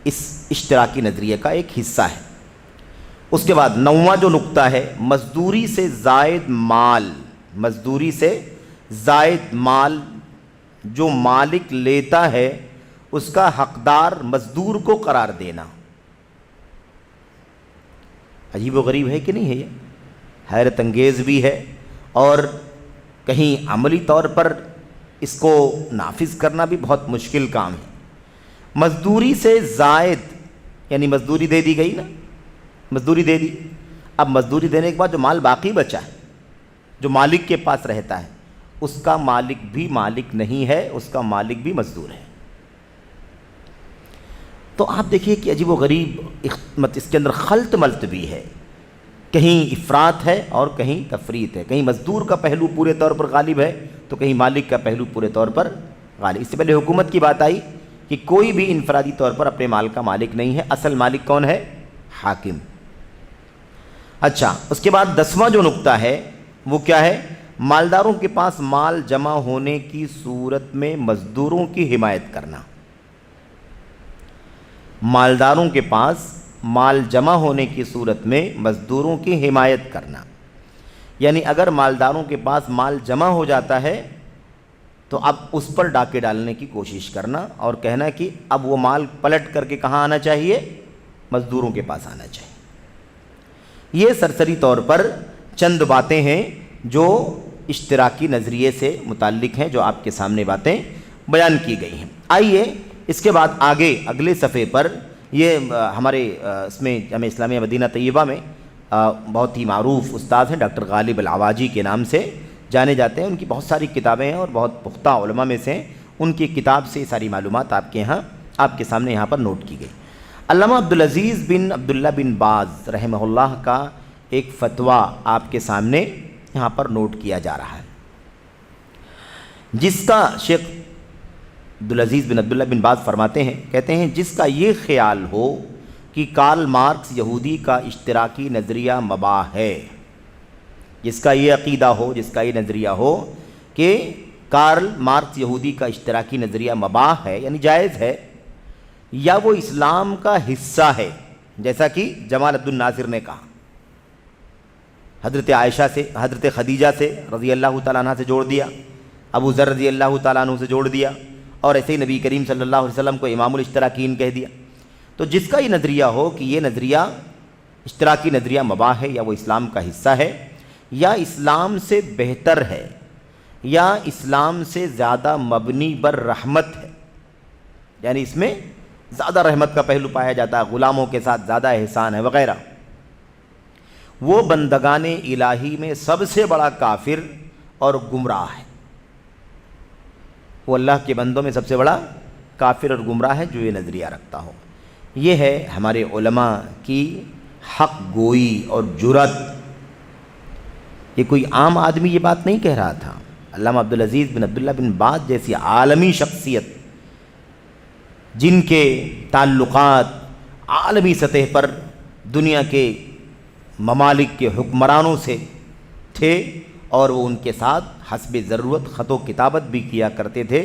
Speaker 2: اس اشتراکی نظریے کا ایک حصہ ہے۔ اس کے بعد 9واں جو نقطہ ہے، مزدوری سے زائد مال، مزدوری سے زائد مال جو مالک لیتا ہے اس کا حقدار مزدور کو قرار دینا۔ عجیب و غریب ہے کہ نہیں ہے؟ یہ حیرت انگیز بھی ہے اور کہیں عملی طور پر اس کو نافذ کرنا بھی بہت مشکل کام ہے۔ مزدوری سے زائد یعنی مزدوری دے دی گئی نا، مزدوری دے دی، اب مزدوری دینے کے بعد جو مال باقی بچا ہے، جو مالک کے پاس رہتا ہے، اس کا مالک بھی مالک نہیں ہے، اس کا مالک بھی مزدور ہے۔ تو آپ دیکھیے کہ عجیب و غریب اس کے اندر خلط ملط بھی ہے، کہیں افراط ہے اور کہیں تفریط ہے، کہیں مزدور کا پہلو پورے طور پر غالب ہے تو کہیں مالک کا پہلو پورے طور پر غالب۔ اس سے پہلے حکومت کی بات آئی کہ کوئی بھی انفرادی طور پر اپنے مال کا مالک نہیں ہے، اصل مالک کون ہے؟ حاکم۔ اچھا، اس کے بعد 10واں جو نقطہ ہے وہ کیا ہے؟ مالداروں کے پاس مال جمع ہونے کی صورت میں مزدوروں کی حمایت کرنا۔ مالداروں کے پاس مال جمع ہونے کی صورت میں مزدوروں کی حمایت کرنا، یعنی اگر مالداروں کے پاس مال جمع ہو جاتا ہے تو اب اس پر ڈاکے ڈالنے کی کوشش کرنا اور کہنا کہ اب وہ مال پلٹ کر کے کہاں آنا چاہیے؟ مزدوروں کے پاس آنا چاہیے۔ یہ سرسری طور پر چند باتیں ہیں جو اشتراکی نظریے سے متعلق ہیں، جو آپ کے سامنے باتیں بیان کی گئی ہیں۔ آئیے اس کے بعد آگے اگلے صفحے پر یہ ہمارے اس میں جامعہ اسلامیہ مدینہ طیبہ میں بہت ہی معروف استاد ہیں، ڈاکٹر غالب العواجی کے نام سے جانے جاتے ہیں۔ ان کی بہت ساری کتابیں ہیں اور بہت پختہ علماء میں سے ہیں۔ ان کی کتاب سے ساری معلومات آپ کے سامنے یہاں پر نوٹ کی گئی۔ علامہ عبدالعزیز بن عبداللہ بن باز رحمہ اللہ کا ایک فتویٰ آپ کے سامنے یہاں پر نوٹ کیا جا رہا ہے، جس کا شیخ عبدالعزیز بن عبداللہ بن باز فرماتے ہیں، کہتے ہیں جس کا یہ خیال ہو کہ کارل مارکس یہودی کا اشتراکی نظریہ مباح ہے، جس کا یہ عقیدہ ہو، جس کا یہ نظریہ ہو کہ کارل مارکس یہودی کا اشتراکی نظریہ مباح ہے یعنی جائز ہے، یا وہ اسلام کا حصہ ہے، جیسا کہ جمال عبد الناصر نے کہا، حضرت عائشہ سے، حضرت خدیجہ سے رضی اللہ تعالیٰ عنہ سے جوڑ دیا، ابو ذر رضی اللہ تعالیٰ عنہ سے جوڑ دیا، اور ایسے ہی نبی کریم صلی اللہ علیہ وسلم کو امام الاشتراکین کہہ دیا۔ تو جس کا یہ نظریہ ہو کہ یہ نظریہ اشتراکی نظریہ مباح ہے، یا وہ اسلام کا حصہ ہے، یا اسلام سے بہتر ہے، یا اسلام سے زیادہ مبنی بر رحمت ہے، یعنی اس میں زیادہ رحمت کا پہلو پایا جاتا ہے، غلاموں کے ساتھ زیادہ احسان ہے وغیرہ، وہ بندگان الہی میں سب سے بڑا کافر اور گمراہ ہے۔ وہ اللہ کے بندوں میں سب سے بڑا کافر اور گمراہ ہے جو یہ نظریہ رکھتا ہو۔ یہ ہے ہمارے علماء کی حق گوئی اور جرأت۔ یہ کوئی عام آدمی یہ بات نہیں کہہ رہا تھا۔ علامہ عبدالعزیز بن عبداللہ بن باز جیسی عالمی شخصیت، جن کے تعلقات عالمی سطح پر دنیا کے ممالک کے حکمرانوں سے تھے، اور وہ ان کے ساتھ حسب ضرورت خط و کتابت بھی کیا کرتے تھے،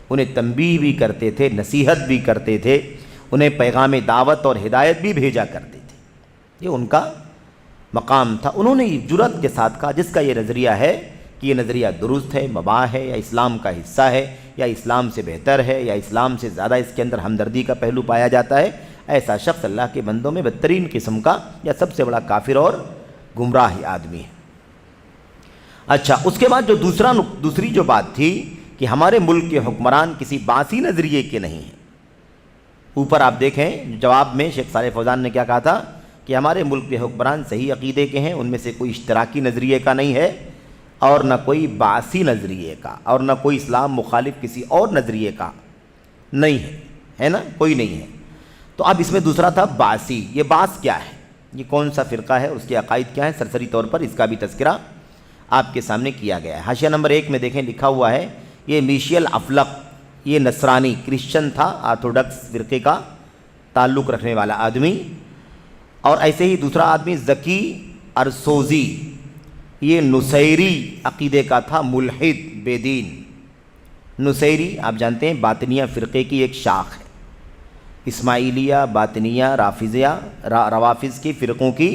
Speaker 2: انہیں تنبیہ بھی کرتے تھے، نصیحت بھی کرتے تھے، انہیں پیغام دعوت اور ہدایت بھی بھیجا کرتے تھے، یہ ان کا مقام تھا۔ انہوں نے جرأت کے ساتھ کہا جس کا یہ نظریہ ہے کہ یہ نظریہ درست ہے، مباح ہے، یا اسلام کا حصہ ہے، یا اسلام سے بہتر ہے، یا اسلام سے زیادہ اس کے اندر ہمدردی کا پہلو پایا جاتا ہے، ایسا شخص اللہ کے بندوں میں بدترین قسم کا یا سب سے بڑا کافر اور گمراہ آدمی ہے۔ اچھا، اس کے بعد جو دوسری جو بات تھی کہ ہمارے ملک کے حکمران کسی باسی نظریے کے نہیں ہیں۔ اوپر آپ دیکھیں جواب میں شیخ صالح فوزان نے کیا کہا تھا کہ ہمارے ملک کے حکمران صحیح عقیدے کے ہیں، ان میں سے کوئی اشتراکی نظریے کا نہیں ہے، اور نہ کوئی باسی نظریے کا، اور نہ کوئی اسلام مخالف کسی اور نظریے کا نہیں ہے نا، کوئی نہیں ہے۔ تو اب اس میں دوسرا تھا باسی۔ یہ باس کیا ہے، یہ کون سا فرقہ ہے، اس کے عقائد کیا ہیں، سرسری طور پر اس کا بھی تذکرہ آپ کے سامنے کیا گیا ہے۔ حاشیہ نمبر 1 میں دیکھیں لکھا ہوا ہے، یہ میشیل افلق، یہ نصرانی کرسچن تھا، آرتھوڈکس فرقے کا تعلق رکھنے والا آدمی، اور ایسے ہی دوسرا آدمی ذکی ارسوزی، یہ نصیری عقیدے کا تھا، ملحد بے دین۔ نصیری آپ جانتے ہیں باطنیہ فرقے کی ایک شاخ ہے، اسماعیلیہ، باطنیہ، رافضیہ، روافظ کی فرقوں کی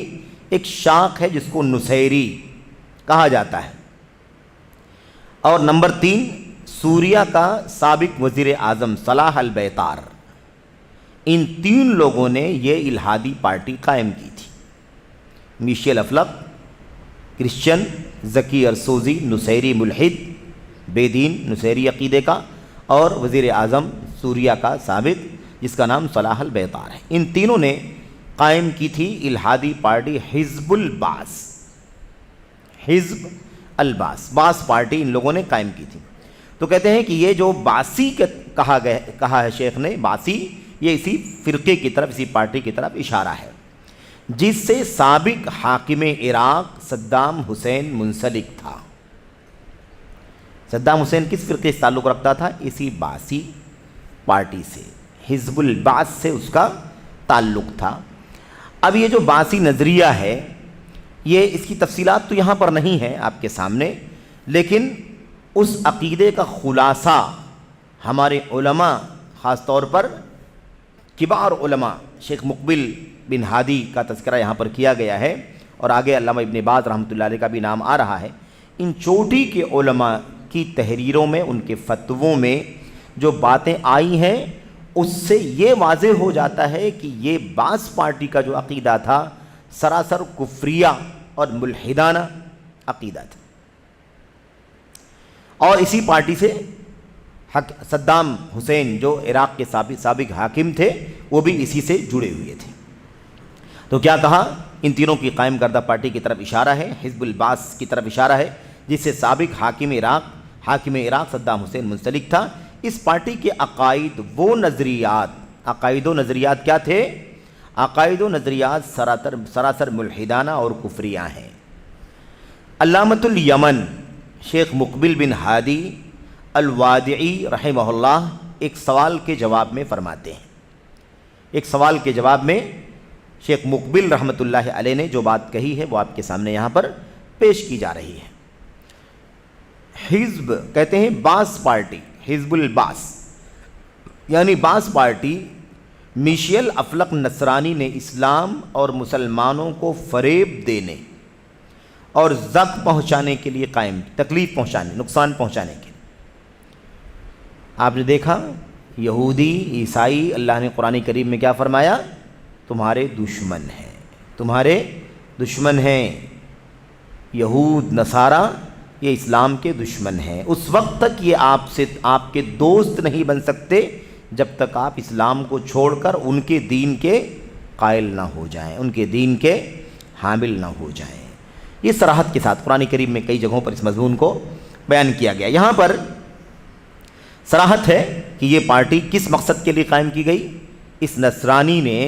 Speaker 2: ایک شاخ ہے جس کو نصیری کہا جاتا ہے۔ اور نمبر 3 سوریہ کا سابق وزیر اعظم صلاح البیطار، ان 3 لوگوں نے یہ الہادی پارٹی قائم کی تھی۔ میشیل افلق کرسچن، ذکی ارسوزی نصیری ملحد بے دین نصیری عقیدے کا، اور وزیر اعظم سوریہ کا سابق جس کا نام صلاح البیطار ہے، ان تینوں نے قائم کی تھی الہادی پارٹی حزب الباس۔ حزب الباس، باس پارٹی ان لوگوں نے قائم کی تھی۔ تو کہتے ہیں کہ یہ جو باسی کہا ہے شیخ نے، باسی، یہ اسی فرقے کی طرف، اسی پارٹی کی طرف اشارہ ہے جس سے سابق حاکم عراق صدام حسین منسلک تھا۔ صدام حسین کس فرقے سے تعلق رکھتا تھا؟ اسی باسی پارٹی سے، حزب الباس سے اس کا تعلق تھا۔ اب یہ جو باسی نظریہ ہے، یہ اس کی تفصیلات تو یہاں پر نہیں ہے آپ کے سامنے، لیکن اس عقیدے کا خلاصہ ہمارے علماء خاص طور پر کبار علماء شیخ مقبل بن ہادی کا تذکرہ یہاں پر کیا گیا ہے، اور آگے علامہ ابن باز رحمۃ اللہ علیہ کا بھی نام آ رہا ہے۔ ان چوٹی کے علماء کی تحریروں میں، ان کے فتووں میں جو باتیں آئی ہیں، اس سے یہ واضح ہو جاتا ہے کہ یہ بعض پارٹی کا جو عقیدہ تھا سراسر کفریہ اور ملحدانہ عقیدہ تھا، اور اسی پارٹی سے صدام حسین جو عراق کے سابق حاکم تھے، وہ بھی اسی سے جڑے ہوئے تھے۔ تو کیا کہا؟ ان تینوں کی قائم کردہ پارٹی کی طرف اشارہ ہے، حزب البعث کی طرف اشارہ ہے، جس سے سابق حاکم عراق صدام حسین منسلک تھا۔ اس پارٹی کے عقائد و نظریات کیا تھے؟ عقائد و نظریات سراسر ملحدانہ اور کفریہ ہیں۔ علامۃ الیمن شیخ مقبل بن ہادی الوادعی رحمہ اللہ ایک سوال کے جواب میں فرماتے ہیں، ایک سوال کے جواب میں شیخ مقبل رحمۃ اللہ علیہ نے جو بات کہی ہے وہ آپ کے سامنے یہاں پر پیش کی جا رہی ہے۔ حزب کہتے ہیں بعث پارٹی، حزب البعث یعنی بعث پارٹی میشیل افلق نصرانی نے اسلام اور مسلمانوں کو فریب دینے اور زخم پہنچانے کے لیے قائم، تکلیف پہنچانے، نقصان پہنچانے کے لیے۔ آپ نے دیکھا یہودی عیسائی، اللہ نے قرآن کریم میں کیا فرمایا؟ تمہارے دشمن ہیں، تمہارے دشمن ہیں۔ یہود نصارہ یہ اسلام کے دشمن ہیں۔ اس وقت تک یہ آپ کے دوست نہیں بن سکتے جب تک آپ اسلام کو چھوڑ کر ان کے دین کے قائل نہ ہو جائیں، ان کے دین کے حامل نہ ہو جائیں۔ یہ صراحت کے ساتھ قرآن کریم میں کئی جگہوں پر اس مضمون کو بیان کیا گیا۔ یہاں پر صراحت ہے کہ یہ پارٹی کس مقصد کے لیے قائم کی گئی؟ اس نصرانی نے،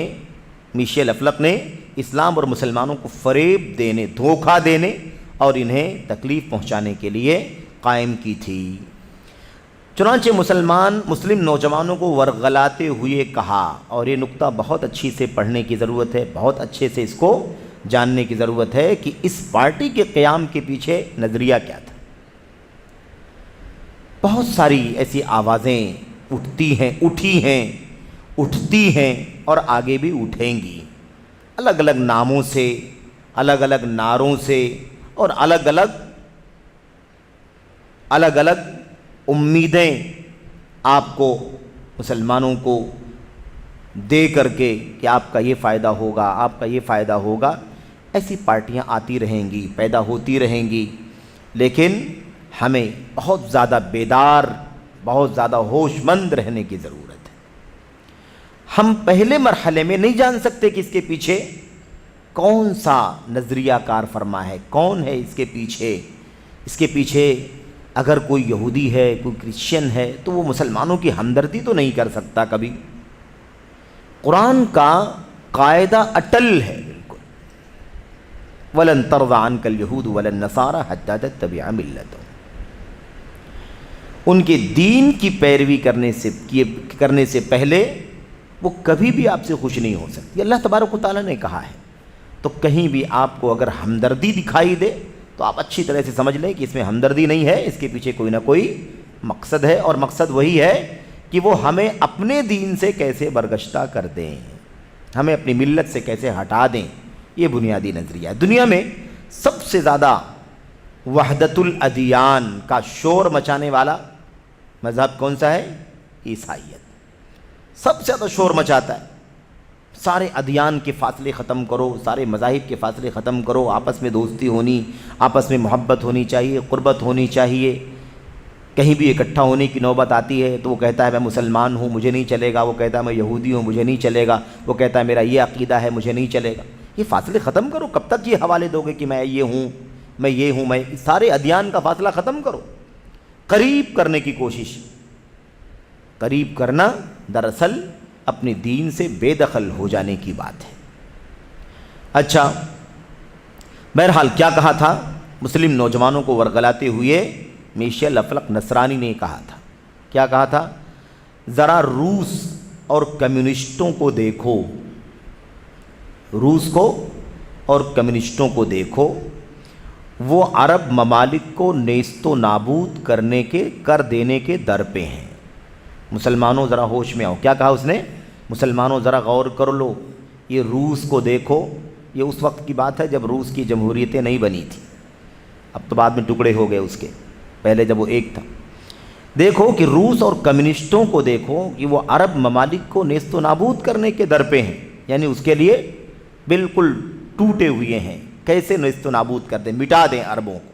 Speaker 2: میشیل افلق نے اسلام اور مسلمانوں کو فریب دینے، دھوکہ دینے اور انہیں تکلیف پہنچانے کے لیے قائم کی تھی۔ چنانچہ مسلم نوجوانوں کو ورغلاتے ہوئے کہا، اور یہ نقطہ بہت اچھی سے پڑھنے کی ضرورت ہے، بہت اچھے سے اس کو جاننے کی ضرورت ہے کہ اس پارٹی کے قیام کے پیچھے نظریہ کیا تھا۔ بہت ساری ایسی آوازیں اٹھتی ہیں اور آگے بھی اٹھیں گی، الگ الگ ناموں سے، الگ الگ نعروں سے، اور الگ الگ امیدیں آپ کو، مسلمانوں کو دے کر کے کہ آپ کا یہ فائدہ ہوگا، آپ کا یہ فائدہ ہوگا۔ ایسی پارٹیاں آتی رہیں گی، پیدا ہوتی رہیں گی، لیکن ہمیں بہت زیادہ بیدار، بہت زیادہ ہوش مند رہنے کی ضرورت ہے۔ ہم پہلے مرحلے میں نہیں جان سکتے کہ اس کے پیچھے کون سا نظریہ کار فرما ہے، کون ہے اس کے پیچھے اگر کوئی یہودی ہے، کوئی کرسچن ہے، تو وہ مسلمانوں کی ہمدردی تو نہیں کر سکتا کبھی۔ قرآن کا قاعدہ اٹل ہے بالکل، وَلَن تَرْضَ عَنْكَ الْيَهُودُ وَلَا النَّصَارَىٰ حَتَّىٰ تَتَّبِعَ مِلَّتَهُمْ۔ ان کے دین کی پیروی کرنے سے پہلے وہ کبھی بھی آپ سے خوش نہیں ہو سکتی۔ اللہ تبارک و تعالیٰ نے کہا ہے، تو کہیں بھی آپ کو اگر ہمدردی دکھائی دے تو آپ اچھی طرح سے سمجھ لیں کہ اس میں ہمدردی نہیں ہے، اس کے پیچھے کوئی نہ کوئی مقصد ہے، اور مقصد وہی ہے کہ وہ ہمیں اپنے دین سے کیسے برگشتہ کر دیں، ہمیں اپنی ملت سے کیسے ہٹا دیں۔ یہ بنیادی نظریہ ہے۔ دنیا میں سب سے زیادہ وحدت الادیان کا شور مچانے والا مذہب کون سا ہے؟ عیسائیت سب سے زیادہ شور مچاتا ہے۔ سارے ادیان کے فاصلے ختم کرو، سارے مذاہب کے فاصلے ختم کرو، آپس میں دوستی ہونی، آپس میں محبت ہونی چاہیے، قربت ہونی چاہیے۔ کہیں بھی اکٹھا ہونے کی نوبت آتی ہے تو وہ کہتا ہے میں مسلمان ہوں، مجھے نہیں چلے گا، وہ کہتا ہے میں یہودی ہوں، مجھے نہیں چلے گا، وہ کہتا ہے میرا یہ عقیدہ ہے، مجھے نہیں چلے گا۔ یہ فاصلے ختم کرو۔ کب تک یہ حوالے دو گے کہ میں یہ ہوں، میں سارے ادیان کا فاصلہ ختم کرو۔ قریب کرنے کی کوشش، قریب کرنا دراصل اپنے دین سے بے دخل ہو جانے کی بات ہے۔ اچھا، بہرحال کیا کہا تھا؟ مسلم نوجوانوں کو ورغلاتے ہوئے میشیل افلق نصرانی نے کہا تھا، کیا کہا تھا؟ ذرا روس اور کمیونسٹوں کو دیکھو، روس کو اور کمیونسٹوں کو دیکھو، وہ عرب ممالک کو نیست و نابود کر دینے کے در پہ ہیں۔ مسلمانوں ذرا ہوش میں آؤ۔ کیا کہا اس نے؟ مسلمانوں ذرا غور کر لو، یہ روس کو دیکھو، یہ اس وقت کی بات ہے جب روس کی جمہوریتیں نہیں بنی تھیں، اب تو بعد میں ٹکڑے ہو گئے اس کے، پہلے جب وہ ایک تھا۔ دیکھو کہ روس اور کمیونسٹوں کو دیکھو کہ وہ عرب ممالک کو نیست و نابود کرنے کے در پہ ہیں، یعنی اس کے لیے بالکل ٹوٹے ہوئے ہیں، کیسے نیست و نابود کر دیں، مٹا دیں عربوں کو۔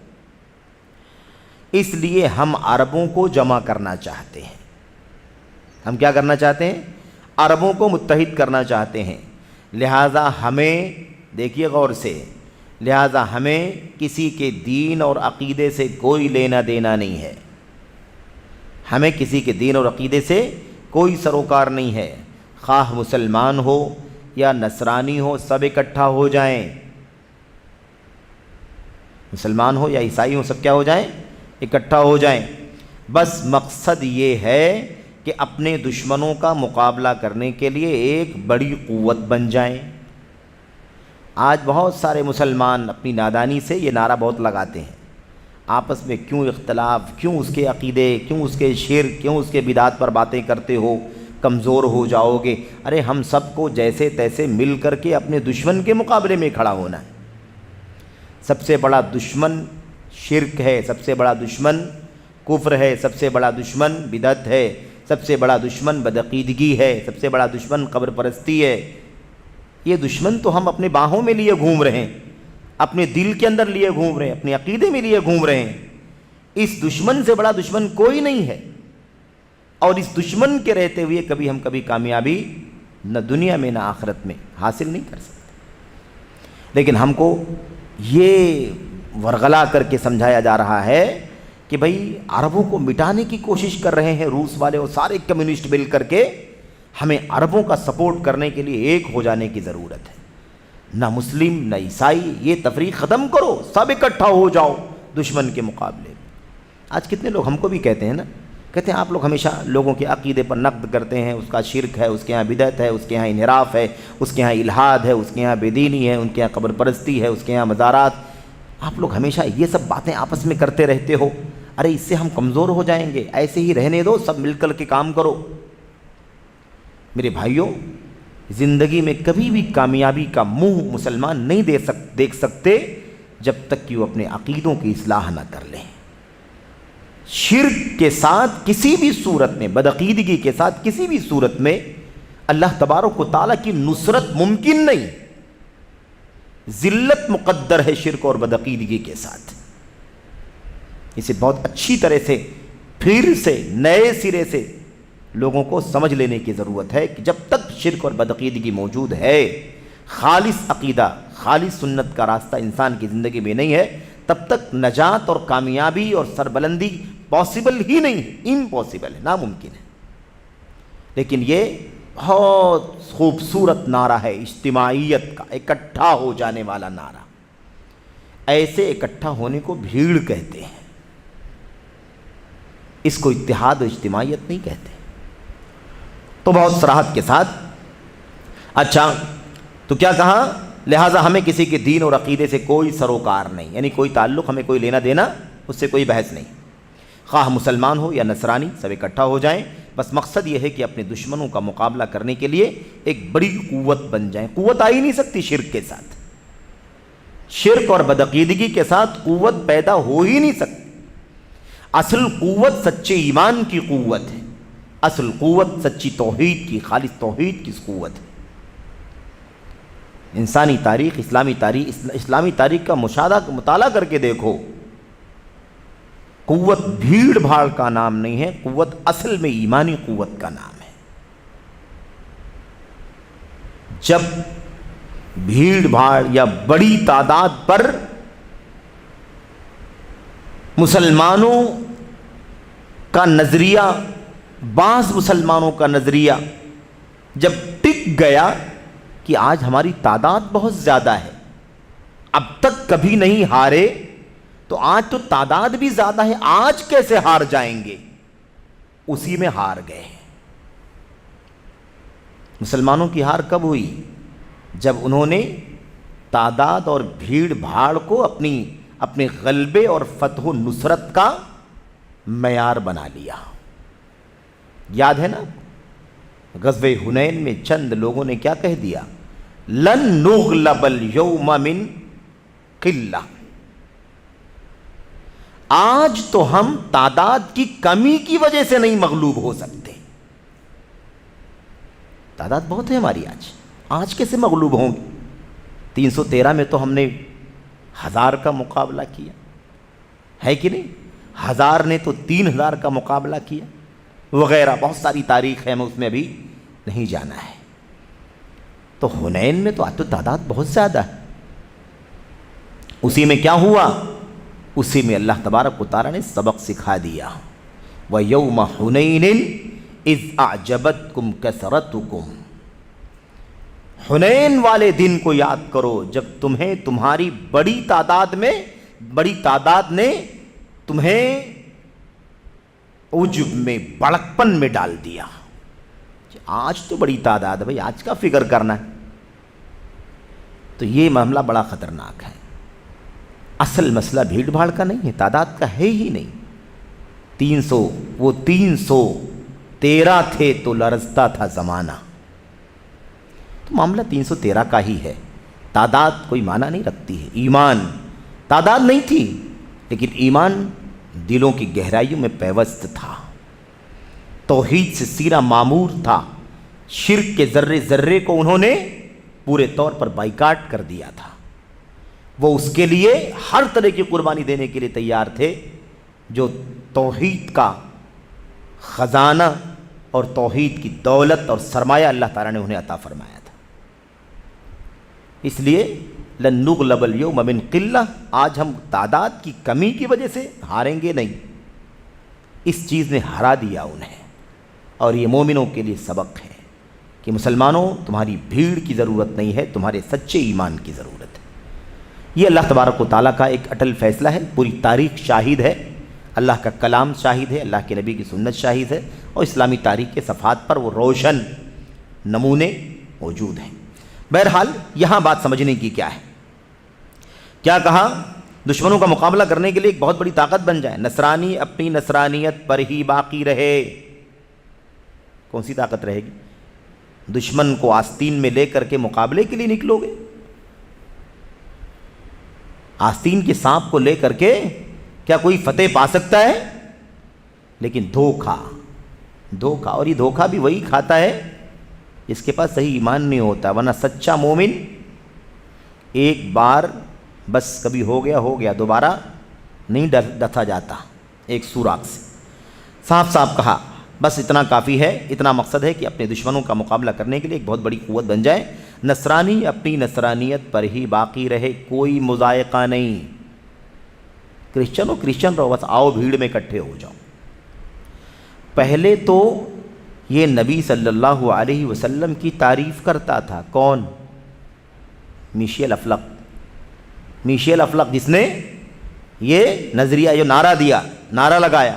Speaker 2: اس لیے ہم عربوں کو جمع کرنا چاہتے ہیں۔ ہم کیا کرنا چاہتے ہیں؟ عربوں کو متحد کرنا چاہتے ہیں۔ لہٰذا ہمیں، دیکھیے غور سے، لہٰذا ہمیں کسی کے دین اور عقیدے سے کوئی لینا دینا نہیں ہے، ہمیں کسی کے دین اور عقیدے سے کوئی سروکار نہیں ہے، خواہ مسلمان ہو یا نصرانی ہو، سب اکٹھا ہو جائیں، مسلمان ہو یا عیسائی ہو، سب کیا ہو جائیں؟ اکٹھا ہو جائیں۔ بس مقصد یہ ہے کہ اپنے دشمنوں کا مقابلہ کرنے کے لیے ایک بڑی قوت بن جائیں۔ آج بہت سارے مسلمان اپنی نادانی سے یہ نعرہ بہت لگاتے ہیں، آپس میں کیوں اختلاف، کیوں اس کے عقیدے، کیوں اس کے شرک، کیوں اس کے بدعات پر باتیں کرتے ہو، کمزور ہو جاؤ گے۔ ارے ہم سب کو جیسے تیسے مل کر کے اپنے دشمن کے مقابلے میں کھڑا ہونا ہے۔ سب سے بڑا دشمن شرک ہے، سب سے بڑا دشمن کفر ہے، سب سے بڑا دشمن بدعت ہے، سب سے بڑا دشمن بدعقیدگی ہے، سب سے بڑا دشمن قبر پرستی ہے۔ یہ دشمن تو ہم اپنے باہوں میں لیے گھوم رہے ہیں، اپنے دل کے اندر لیے گھوم رہے ہیں، اپنے عقیدے میں لیے گھوم رہے ہیں۔ اس دشمن سے بڑا دشمن کوئی نہیں ہے، اور اس دشمن کے رہتے ہوئے کبھی کامیابی نہ دنیا میں نہ آخرت میں حاصل نہیں کر سکتے۔ لیکن ہم کو یہ ورغلا کر کے سمجھایا جا رہا ہے کہ بھئی عربوں کو مٹانے کی کوشش کر رہے ہیں روس والے اور سارے کمیونسٹ مل کر کے، ہمیں عربوں کا سپورٹ کرنے کے لیے ایک ہو جانے کی ضرورت ہے۔ نہ مسلم نہ عیسائی، یہ تفریق ختم کرو، سب اکٹھا ہو جاؤ دشمن کے مقابلے میں۔ آج کتنے لوگ ہم کو بھی کہتے ہیں نا، کہتے ہیں آپ لوگ ہمیشہ لوگوں کے عقیدے پر نقد کرتے ہیں، اس کا شرک ہے، اس کے ہاں بدعت ہے، اس کے ہاں انحراف ہے، اس کے ہاں الحاد ہے، اس کے ہاں بے دینی ہے، ان کے ہاں قبر پرستی ہے، اس کے ہاں مزارات۔ آپ لوگ ہمیشہ یہ سب باتیں آپس میں کرتے رہتے ہو، ارے اس سے ہم کمزور ہو جائیں گے، ایسے ہی رہنے دو، سب مل کر کے کام کرو۔ میرے بھائیوں، زندگی میں کبھی بھی کامیابی کا منہ مسلمان نہیں دیکھ سکتے جب تک کہ وہ اپنے عقیدوں کی اصلاح نہ کر لیں۔ شرک کے ساتھ کسی بھی صورت میں، بدعقیدگی کے ساتھ کسی بھی صورت میں اللہ تبارک و تعالیٰ کی نصرت ممکن نہیں، ذلت مقدر ہے شرک اور بدعقیدگی کے ساتھ۔ اسے بہت اچھی طرح سے پھر سے نئے سرے سے لوگوں کو سمجھ لینے کی ضرورت ہے کہ جب تک شرک اور بدعقیدگی موجود ہے، خالص عقیدہ، خالص سنت کا راستہ انسان کی زندگی میں نہیں ہے، تب تک نجات اور کامیابی اور سربلندی پاسبل ہی نہیں ہے، امپاسبل ہے، ناممکن ہے۔ لیکن یہ بہت خوبصورت نعرہ ہے اجتماعیت کا، اکٹھا ہو جانے والا نعرہ۔ ایسے اکٹھا ہونے کو بھیڑ کہتے ہیں، اس کو اتحاد و اجتماعیت نہیں کہتے۔ تو بہت صراحت کے ساتھ، اچھا تو کیا کہا؟ لہٰذا ہمیں کسی کے دین اور عقیدے سے کوئی سروکار نہیں، یعنی کوئی تعلق، ہمیں کوئی لینا دینا، اس سے کوئی بحث نہیں، خواہ مسلمان ہو یا نصرانی، سب اکٹھا ہو جائیں۔ بس مقصد یہ ہے کہ اپنے دشمنوں کا مقابلہ کرنے کے لیے ایک بڑی قوت بن جائیں۔ قوت آ ہی نہیں سکتی شرک کے ساتھ، شرک اور بدعقیدگی کے ساتھ قوت پیدا ہو ہی نہیں سکتی۔ اصل قوت سچے ایمان کی قوت ہے، اصل قوت سچی توحید کی، خالص توحید کی قوت ہے۔ انسانی تاریخ، اسلامی تاریخ کا مطالعہ کر کے دیکھو، قوت بھیڑ بھاڑ کا نام نہیں ہے، قوت اصل میں ایمانی قوت کا نام ہے۔ جب بھیڑ بھاڑ یا بڑی تعداد پر مسلمانوں کا نظریہ، بعض مسلمانوں کا نظریہ جب ٹک گیا کہ آج ہماری تعداد بہت زیادہ ہے، اب تک کبھی نہیں ہارے، تو آج تو تعداد بھی زیادہ ہے، آج کیسے ہار جائیں گے، اسی میں ہار گئے۔ مسلمانوں کی ہار کب ہوئی؟ جب انہوں نے تعداد اور بھیڑ بھاڑ کو اپنے غلبے اور فتح و نصرت کا معیار بنا لیا۔ یاد ہے نا؟ غزوہ حنین میں چند لوگوں نے کیا کہہ دیا؟ لن نغلب اليوم من قلہ، آج تو ہم تعداد کی کمی کی وجہ سے نہیں مغلوب ہو سکتے۔ تعداد بہت ہے ہماری، آج کیسے مغلوب ہوں گے؟ 313 میں تو ہم نے 1000 کا مقابلہ کیا ہے کہ نہیں؟ 1000 نے تو 3000 کا مقابلہ کیا وغیرہ، بہت ساری تاریخ ہے، ہمیں اس میں ابھی نہیں جانا ہے۔ تو حنین میں تو آج تو تعداد بہت زیادہ ہے، اسی میں کیا ہوا؟ اسی میں اللہ تبارک و تعالیٰ نے سبق سکھا دیا، وَيَوْمَ حُنَيْنٍ اِذْ أَعْجَبَتْكُمْ كَثْرَتُكُمْ، حنین والے دن کو یاد کرو جب تمہیں تمہاری بڑی تعداد نے تمہیں عجب میں، بڑکپن میں ڈال دیا۔ آج تو بڑی تعداد ہے بھائی، آج کا فکر کرنا ہے، تو یہ معاملہ بڑا خطرناک ہے۔ اصل مسئلہ بھیڑ بھاڑ کا نہیں ہے، تعداد کا ہے ہی نہیں۔ 300، وہ 313 تھے تو لرزتا تھا زمانہ، تو معاملہ 313 کا ہی ہے، تعداد کوئی معنی نہیں رکھتی ہے۔ ایمان تعداد نہیں تھی، لیکن ایمان دلوں کی گہرائیوں میں پیوست تھا، توحید سے سینہ معمور تھا، شرک کے ذرے ذرے کو انہوں نے پورے طور پر بائیکاٹ کر دیا تھا، وہ اس کے لیے ہر طرح کی قربانی دینے کے لیے تیار تھے جو توحید کا خزانہ اور توحید کی دولت اور سرمایہ اللہ تعالیٰ نے انہیں عطا فرمایا تھا۔ اس لیے لن نغلب اليوم من قلہ، آج ہم تعداد کی کمی کی وجہ سے ہاریں گے نہیں، اس چیز نے ہرا دیا انہیں۔ اور یہ مومنوں کے لیے سبق ہے کہ مسلمانوں، تمہاری بھیڑ کی ضرورت نہیں ہے، تمہارے سچے ایمان کی ضرورت ہے۔ یہ اللہ تبارک و تعالیٰ کا ایک اٹل فیصلہ ہے، پوری تاریخ شاہد ہے، اللہ کا کلام شاہد ہے، اللہ کے نبی کی سنت شاہد ہے، اور اسلامی تاریخ کے صفحات پر وہ روشن نمونے موجود ہیں۔ بہرحال یہاں بات سمجھنے کی کیا ہے؟ کیا کہا؟ دشمنوں کا مقابلہ کرنے کے لیے ایک بہت بڑی طاقت بن جائے، نصرانی اپنی نصرانیت پر ہی باقی رہے۔ کون سی طاقت رہے گی؟ دشمن کو آستین میں لے کر کے مقابلے کے لیے نکلو گے؟ آستین کے سانپ کو لے کر کے کیا کوئی فتح پا سکتا ہے؟ لیکن دھوکہ، اور یہ دھوکہ بھی وہی کھاتا ہے جس کے پاس صحیح ایمان نہیں ہوتا، ورنہ سچا مومن ایک بار بس کبھی ہو گیا، دوبارہ نہیں ڈسا جاتا ایک سوراخ سے۔ صاف صاف کہا، بس اتنا کافی ہے، اتنا مقصد ہے کہ اپنے دشمنوں کا مقابلہ کرنے کے لیے ایک بہت بڑی قوت بن جائے۔ نصرانی اپنی نصرانیت پر ہی باقی رہے، کوئی مضائقہ نہیں۔ کرسچن رہو، بس آؤ بھیڑ میں اکٹھے ہو جاؤ۔ پہلے تو یہ نبی صلی اللہ علیہ وسلم کی تعریف کرتا تھا، کون؟ میشیل افلق، جس نے یہ نظریہ، جو نعرہ لگایا،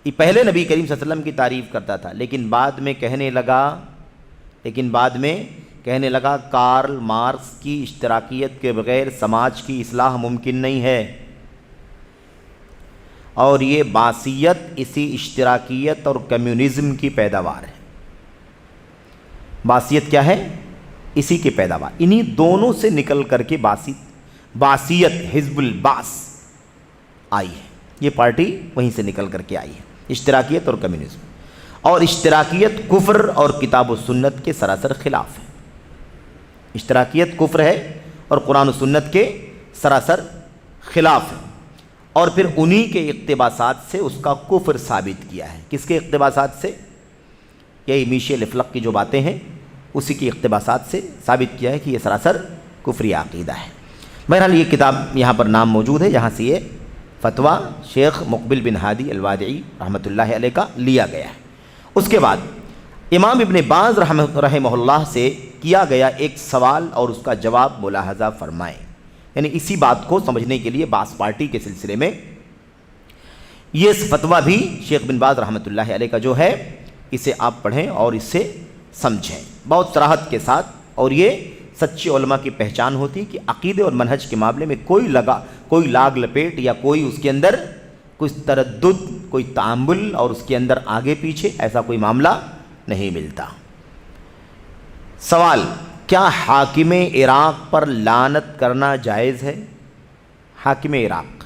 Speaker 2: یہ پہلے نبی کریم صلی اللہ علیہ وسلم کی تعریف کرتا تھا، لیکن بعد میں کہنے لگا کارل مارکس کی اشتراکیت کے بغیر سماج کی اصلاح ممکن نہیں ہے، اور یہ باسیت اسی اشتراکیت اور کمیونزم کی پیداوار ہے۔ باسیت کیا ہے؟ اسی کی پیداوار، انہی دونوں سے نکل کر کے باسیت حزب الباس آئی ہے، یہ پارٹی وہیں سے نکل کر کے آئی ہے، اشتراکیت اور کمیونزم۔ اور اشتراکیت کفر اور کتاب و سنت کے سراسر خلاف ہے، اشتراکیت کفر ہے اور قرآن و سنت کے سراسر خلاف ہے، اور پھر انہی کے اقتباسات سے اس کا کفر ثابت کیا ہے۔ کس کے اقتباسات سے؟ یہی میشیل افلق کی جو باتیں ہیں اسی کی اقتباسات سے ثابت کیا ہے کہ یہ سراسر کفری عقیدہ ہے۔ بہرحال یہ کتاب یہاں پر نام موجود ہے، یہاں سے یہ فتویٰ شیخ مقبل بن ہادی الوادعی رحمۃ اللہ علیہ کا لیا گیا ہے۔ اس کے بعد امام ابن باز رحمہ اللہ سے کیا گیا ایک سوال اور اس کا جواب ملاحظہ فرمائیں، یعنی اسی بات کو سمجھنے کے لیے باس پارٹی کے سلسلے میں یہ فتویٰ بھی شیخ بن باز رحمۃ اللہ علیہ کا جو ہے اسے آپ پڑھیں اور اس سے سمجھیں بہت صراحت کے ساتھ۔ اور یہ سچے علماء کی پہچان ہوتی کہ عقیدے اور منہج کے معاملے میں کوئی لاگ لپیٹ یا کوئی اس کے اندر کوئی تردد، کوئی تعامل اور اس کے اندر آگے پیچھے ایسا کوئی معاملہ نہیں ملتا۔ سوال، کیا حاکم عراق پر لعنت کرنا جائز ہے؟ حاکم عراق،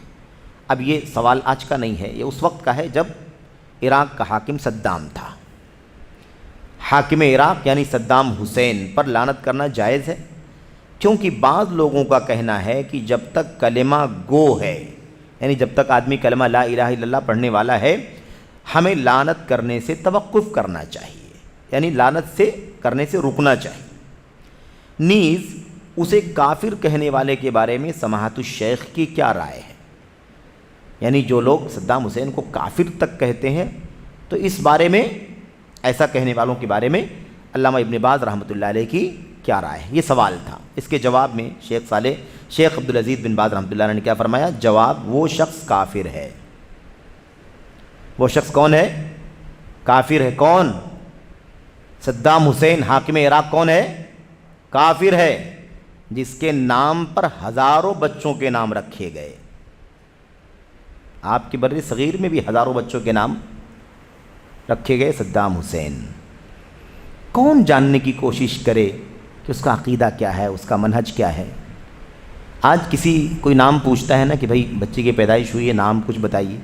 Speaker 2: اب یہ سوال آج کا نہیں ہے، یہ اس وقت کا ہے جب عراق کا حاکم صدام تھا۔ حاکم عراق یعنی صدام حسین پر لعنت کرنا جائز ہے، کیونکہ بعض لوگوں کا کہنا ہے کہ جب تک کلمہ گو ہے، یعنی جب تک آدمی کلمہ لا الہ الا اللہ پڑھنے والا ہے، ہمیں لعنت کرنے سے توقف کرنا چاہیے، یعنی لعنت سے کرنے سے رکنا چاہیے۔ نیز اسے کافر کہنے والے کے بارے میں سماحت الشیخ کی کیا رائے ہے؟ یعنی جو لوگ صدام حسین کو کافر تک کہتے ہیں، تو اس بارے میں، ایسا کہنے والوں کے بارے میں علامہ ابن باز رحمۃ اللہ علیہ کی کیا رائے ہے؟ یہ سوال تھا۔ اس کے جواب میں شیخ عبدالعزیز بن باز رحمۃ اللہ علیہ نے کیا فرمایا؟ جواب، وہ شخص کافر ہے۔ وہ شخص کون ہے؟ کافر ہے۔ کون؟ صدام حسین حاکم عراق کون ہے؟ کافر ہے، جس کے نام پر ہزاروں بچوں کے نام رکھے گئے۔ آپ کے بر صغیر میں بھی ہزاروں بچوں کے نام رکھے گئے صدام حسین۔ کون جاننے کی کوشش کرے کہ اس کا عقیدہ کیا ہے، اس کا منہج کیا ہے؟ آج کوئی نام پوچھتا ہے نا کہ بھائی بچے کی پیدائش ہوئی ہے، نام کچھ بتائیے،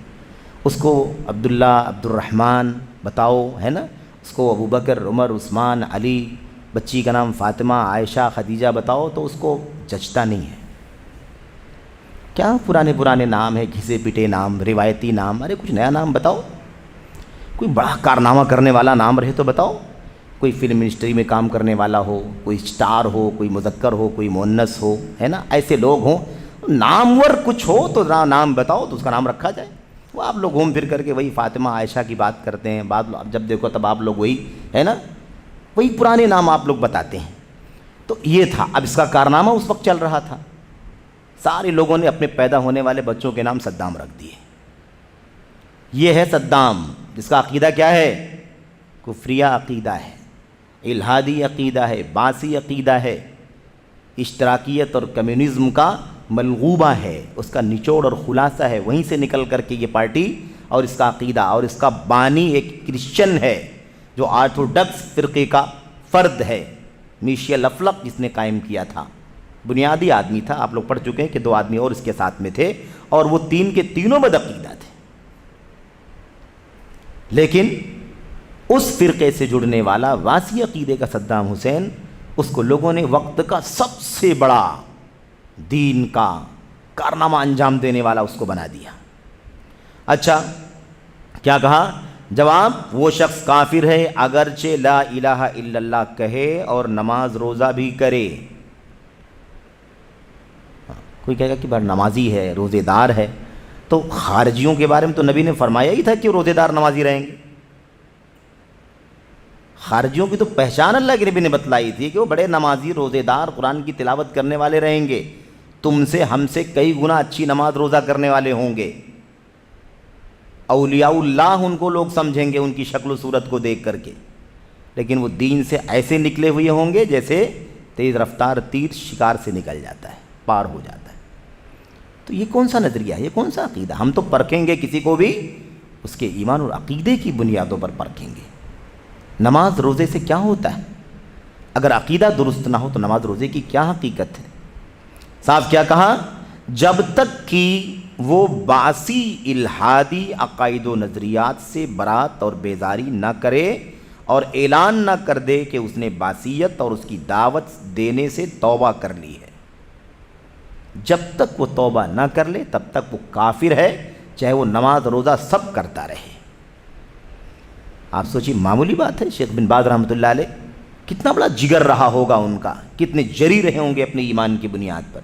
Speaker 2: اس کو عبداللہ، عبد الرحمن بتاؤ، ہے نا، اس کو ابوبکر، عمر، عثمان، علی، بچی کا نام فاطمہ، عائشہ، خدیجہ بتاؤ، تو اس کو جچتا نہیں ہے۔ کیا پرانے نام ہے، گھسے پٹے نام، روایتی نام، ارے کچھ نیا نام بتاؤ، کوئی بڑا کارنامہ کرنے والا نام رہے تو بتاؤ، کوئی فلم منسٹری میں کام کرنے والا ہو، کوئی اسٹار ہو، کوئی مذکر ہو، کوئی مؤنث ہو، ہے نا، ایسے لوگ ہوں، نامور کچھ ہو تو نام بتاؤ تو اس کا نام رکھا جائے۔ وہ آپ لوگ گھوم پھر کر کے وہی فاطمہ، عائشہ کی بات کرتے ہیں، جب دیکھو تب آپ لوگ وہی، ہے نا، وہی پرانے نام آپ لوگ بتاتے ہیں۔ تو یہ تھا، اب اس کا کارنامہ اس وقت چل رہا تھا، سارے لوگوں نے اپنے پیدا ہونے والے بچوں کے نام صدام رکھ دیے۔ یہ ہے صدام، جس کا عقیدہ کیا ہے؟ کفریہ عقیدہ ہے، الہادی عقیدہ ہے، باسی عقیدہ ہے، اشتراکیت اور کمیونزم کا ملغوبہ ہے، اس کا نچوڑ اور خلاصہ ہے، وہیں سے نکل کر کے یہ پارٹی اور اس کا عقیدہ، اور اس کا بانی ایک کرسچن ہے جو آرتھوڈکس فرقے کا فرد ہے، میشیل افلق، جس نے قائم کیا تھا، بنیادی آدمی تھا۔ آپ لوگ پڑھ چکے ہیں کہ 2 آدمی اور اس کے ساتھ میں تھے، اور وہ 3 کے تینوں بدعقیدہ تھے۔ لیکن اس فرقے سے جڑنے والا واسی عقیدے کا صدام حسین، اس کو لوگوں نے وقت کا سب سے بڑا دین کا کارنامہ انجام دینے والا اس کو بنا دیا۔ اچھا، کیا کہا؟ جواب، وہ شخص کافر ہے اگرچہ لا الہ الا اللہ کہے اور نماز روزہ بھی کرے۔ کوئی کہے گا کہ بھائی نمازی ہے، روزے دار ہے، تو خارجیوں کے بارے میں تو نبی نے فرمایا ہی تھا کہ وہ روزے دار نمازی رہیں گے۔ خارجیوں کی تو پہچان اللہ کے نبی نے بتلائی تھی کہ وہ بڑے نمازی، روزے دار، قرآن کی تلاوت کرنے والے رہیں گے، تم سے، ہم سے کئی گنا اچھی نماز روزہ کرنے والے ہوں گے۔ اولیاء اللہ ان کو لوگ سمجھیں گے ان کی شکل و صورت کو دیکھ کر کے، لیکن وہ دین سے ایسے نکلے ہوئے ہوں گے جیسے تیز رفتار تیر شکار سے نکل جاتا ہے، پار ہو جاتا ہے۔ تو یہ کون سا نظریہ ہے، یہ کون سا عقیدہ؟ ہم تو پرکھیں گے کسی کو بھی اس کے ایمان اور عقیدے کی بنیادوں پر پرکھیں گے۔ نماز روزے سے کیا ہوتا ہے؟ اگر عقیدہ درست نہ ہو تو نماز روزے کی کیا حقیقت ہے؟ صاحب کیا کہا؟ جب تک کہ وہ باسی الہادی عقائد و نظریات سے برات اور بیزاری نہ کرے اور اعلان نہ کر دے کہ اس نے باسیت اور اس کی دعوت دینے سے توبہ کر لی ہے، جب تک وہ توبہ نہ کر لے تب تک وہ کافر ہے، چاہے وہ نماز روزہ سب کرتا رہے۔ آپ سوچیے، معمولی بات ہے؟ شیخ بن باز رحمۃ اللہ علیہ کتنا بڑا جگر رہا ہوگا ان کا، کتنے جری رہے ہوں گے اپنے ایمان کی بنیاد پر۔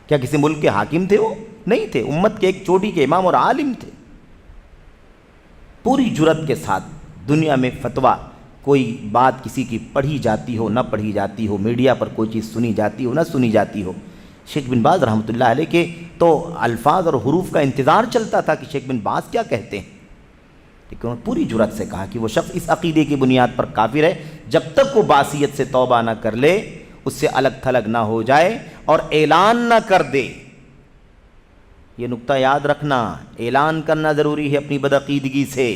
Speaker 2: کیا کسی ملک کے حاکم تھے؟ وہ نہیں تھے، امت کے ایک چوٹی کے امام اور عالم تھے۔ پوری جرأت کے ساتھ دنیا میں فتویٰ، کوئی بات کسی کی پڑھی جاتی ہو نہ پڑھی جاتی ہو، میڈیا پر کوئی چیز سنی جاتی ہو نہ سنی جاتی ہو، شیخ بن باز رحمۃ اللہ علیہ کے تو الفاظ اور حروف کا انتظار چلتا تھا کہ شیخ بن باز کیا کہتے ہیں، لیکن انہوں نے پوری جرأت سے کہا کہ وہ شخص اس عقیدے کی بنیاد پر کافر ہے جب تک وہ باسیت سے توبہ نہ کر لے، اس سے الگ تھلگ نہ ہو جائے اور اعلان نہ کر دے۔ یہ نقطہ یاد رکھنا، اعلان کرنا ضروری ہے اپنی بدعقیدگی سے،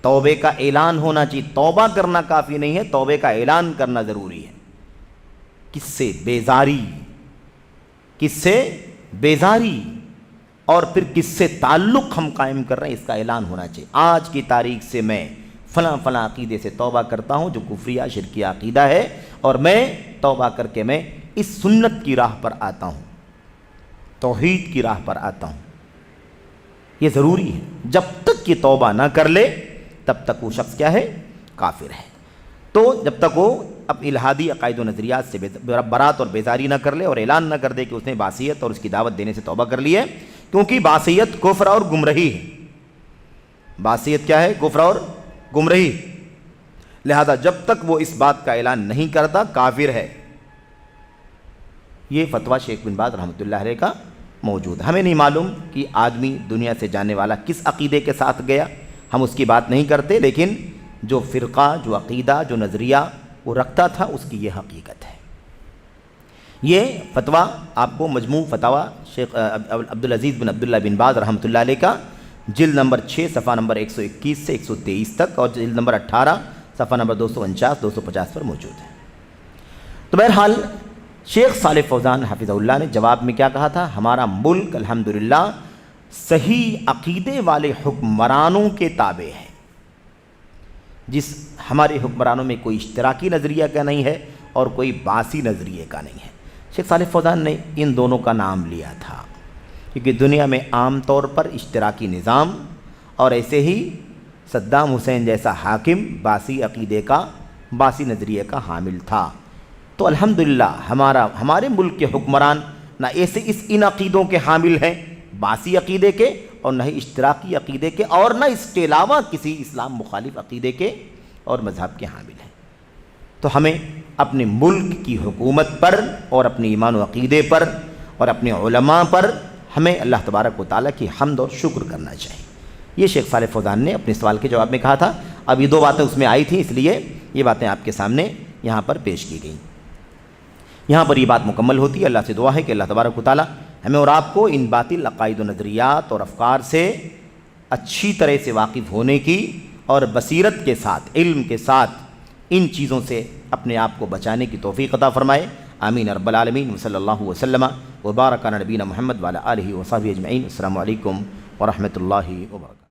Speaker 2: توبے کا اعلان ہونا چاہیے. توبہ کرنا کافی نہیں ہے, توبے کا اعلان کرنا ضروری ہے. کس سے؟ بیزاری. کس سے؟ بیزاری. اور پھر کس سے تعلق ہم قائم کر رہے ہیں, اس کا اعلان ہونا چاہیے. آج کی تاریخ سے میں فلاں فلاں عقیدے سے توبہ کرتا ہوں جو کفریہ شرکیہ عقیدہ ہے, اور میں توبہ کر کے میں اس سنت کی راہ پر آتا ہوں, توحید کی راہ پر آتا ہوں. یہ ضروری ہے. جب تک یہ توبہ نہ کر لے تب تک وہ شخص کیا ہے؟ کافر ہے. تو جب تک وہ اپنی الہادی عقائد و نظریات سے برات اور بیزاری نہ کر لے اور اعلان نہ کر دے کہ اس نے باصیت اور اس کی دعوت دینے سے توبہ کر لی ہے, کیونکہ باصیت کفر اور گمراہی ہے. باصیت کیا ہے؟ کفر اور گمراہی. لہذا جب تک وہ اس بات کا اعلان نہیں کرتا کافر ہے. یہ فتویٰ شیخ بن باز رحمۃ اللہ علیہ کا موجود ہے. ہمیں نہیں معلوم کہ آدمی دنیا سے جانے والا کس عقیدے کے ساتھ گیا, ہم اس کی بات نہیں کرتے, لیکن جو فرقہ, جو عقیدہ, جو نظریہ وہ رکھتا تھا اس کی یہ حقیقت ہے. یہ فتویٰ آپ کو مجموع فتاویٰ شیخ عبدالعزیز بن عبداللہ بن باز رحمۃ اللہ علیہ کا جلد نمبر 6 صفحہ نمبر 121 سے 123 تک, اور جلد نمبر 18 صفحہ نمبر 249 250 پر موجود ہے. تو بہرحال شیخ صالح فوزان حفظہ اللہ نے جواب میں کیا کہا تھا؟ ہمارا ملک الحمدللہ صحیح عقیدے والے حکمرانوں کے تابع ہے. جس ہمارے حکمرانوں میں کوئی اشتراکی نظریہ کا نہیں ہے اور کوئی باسی نظریے کا نہیں ہے. شیخ صالح فوزان نے ان دونوں کا نام لیا تھا کیونکہ دنیا میں عام طور پر اشتراکی نظام اور ایسے ہی صدام حسین جیسا حاکم باسی عقیدے کا, باسی نظریے کا حامل تھا. تو الحمدللہ ہمارے ملک کے حکمران نہ ایسے ان عقیدوں کے حامل ہیں باسی عقیدے کے, اور نہ ہی اشتراکی عقیدے کے, اور نہ اس کے علاوہ کسی اسلام مخالف عقیدے کے اور مذہب کے حامل ہیں. تو ہمیں اپنے ملک کی حکومت پر اور اپنے ایمان و عقیدے پر اور اپنے علماء پر ہمیں اللہ تبارک و تعالیٰ کی حمد اور شکر کرنا چاہیے. یہ شیخ صالح فوزان نے اپنے سوال کے جواب میں کہا تھا. اب یہ 2 باتیں اس میں آئی تھیں, اس لیے یہ باتیں آپ کے سامنے یہاں پر پیش کی گئیں. یہاں پر یہ بات مکمل ہوتی ہے. اللہ سے دعا ہے کہ اللہ تبارک و تعالیٰ ہمیں اور آپ کو ان باطل عقائد و نظریات اور افکار سے اچھی طرح سے واقف ہونے کی اور بصیرت کے ساتھ, علم کے ساتھ ان چیزوں سے اپنے آپ کو بچانے کی توفیق عطا فرمائے. آمین رب العالمین. وصلی اللہ وسلم وبارک علی نبینا محمد وعلی آلہ وصحبہ اجمعین. السلام علیکم ورحمۃ اللہ وبرکاتہ.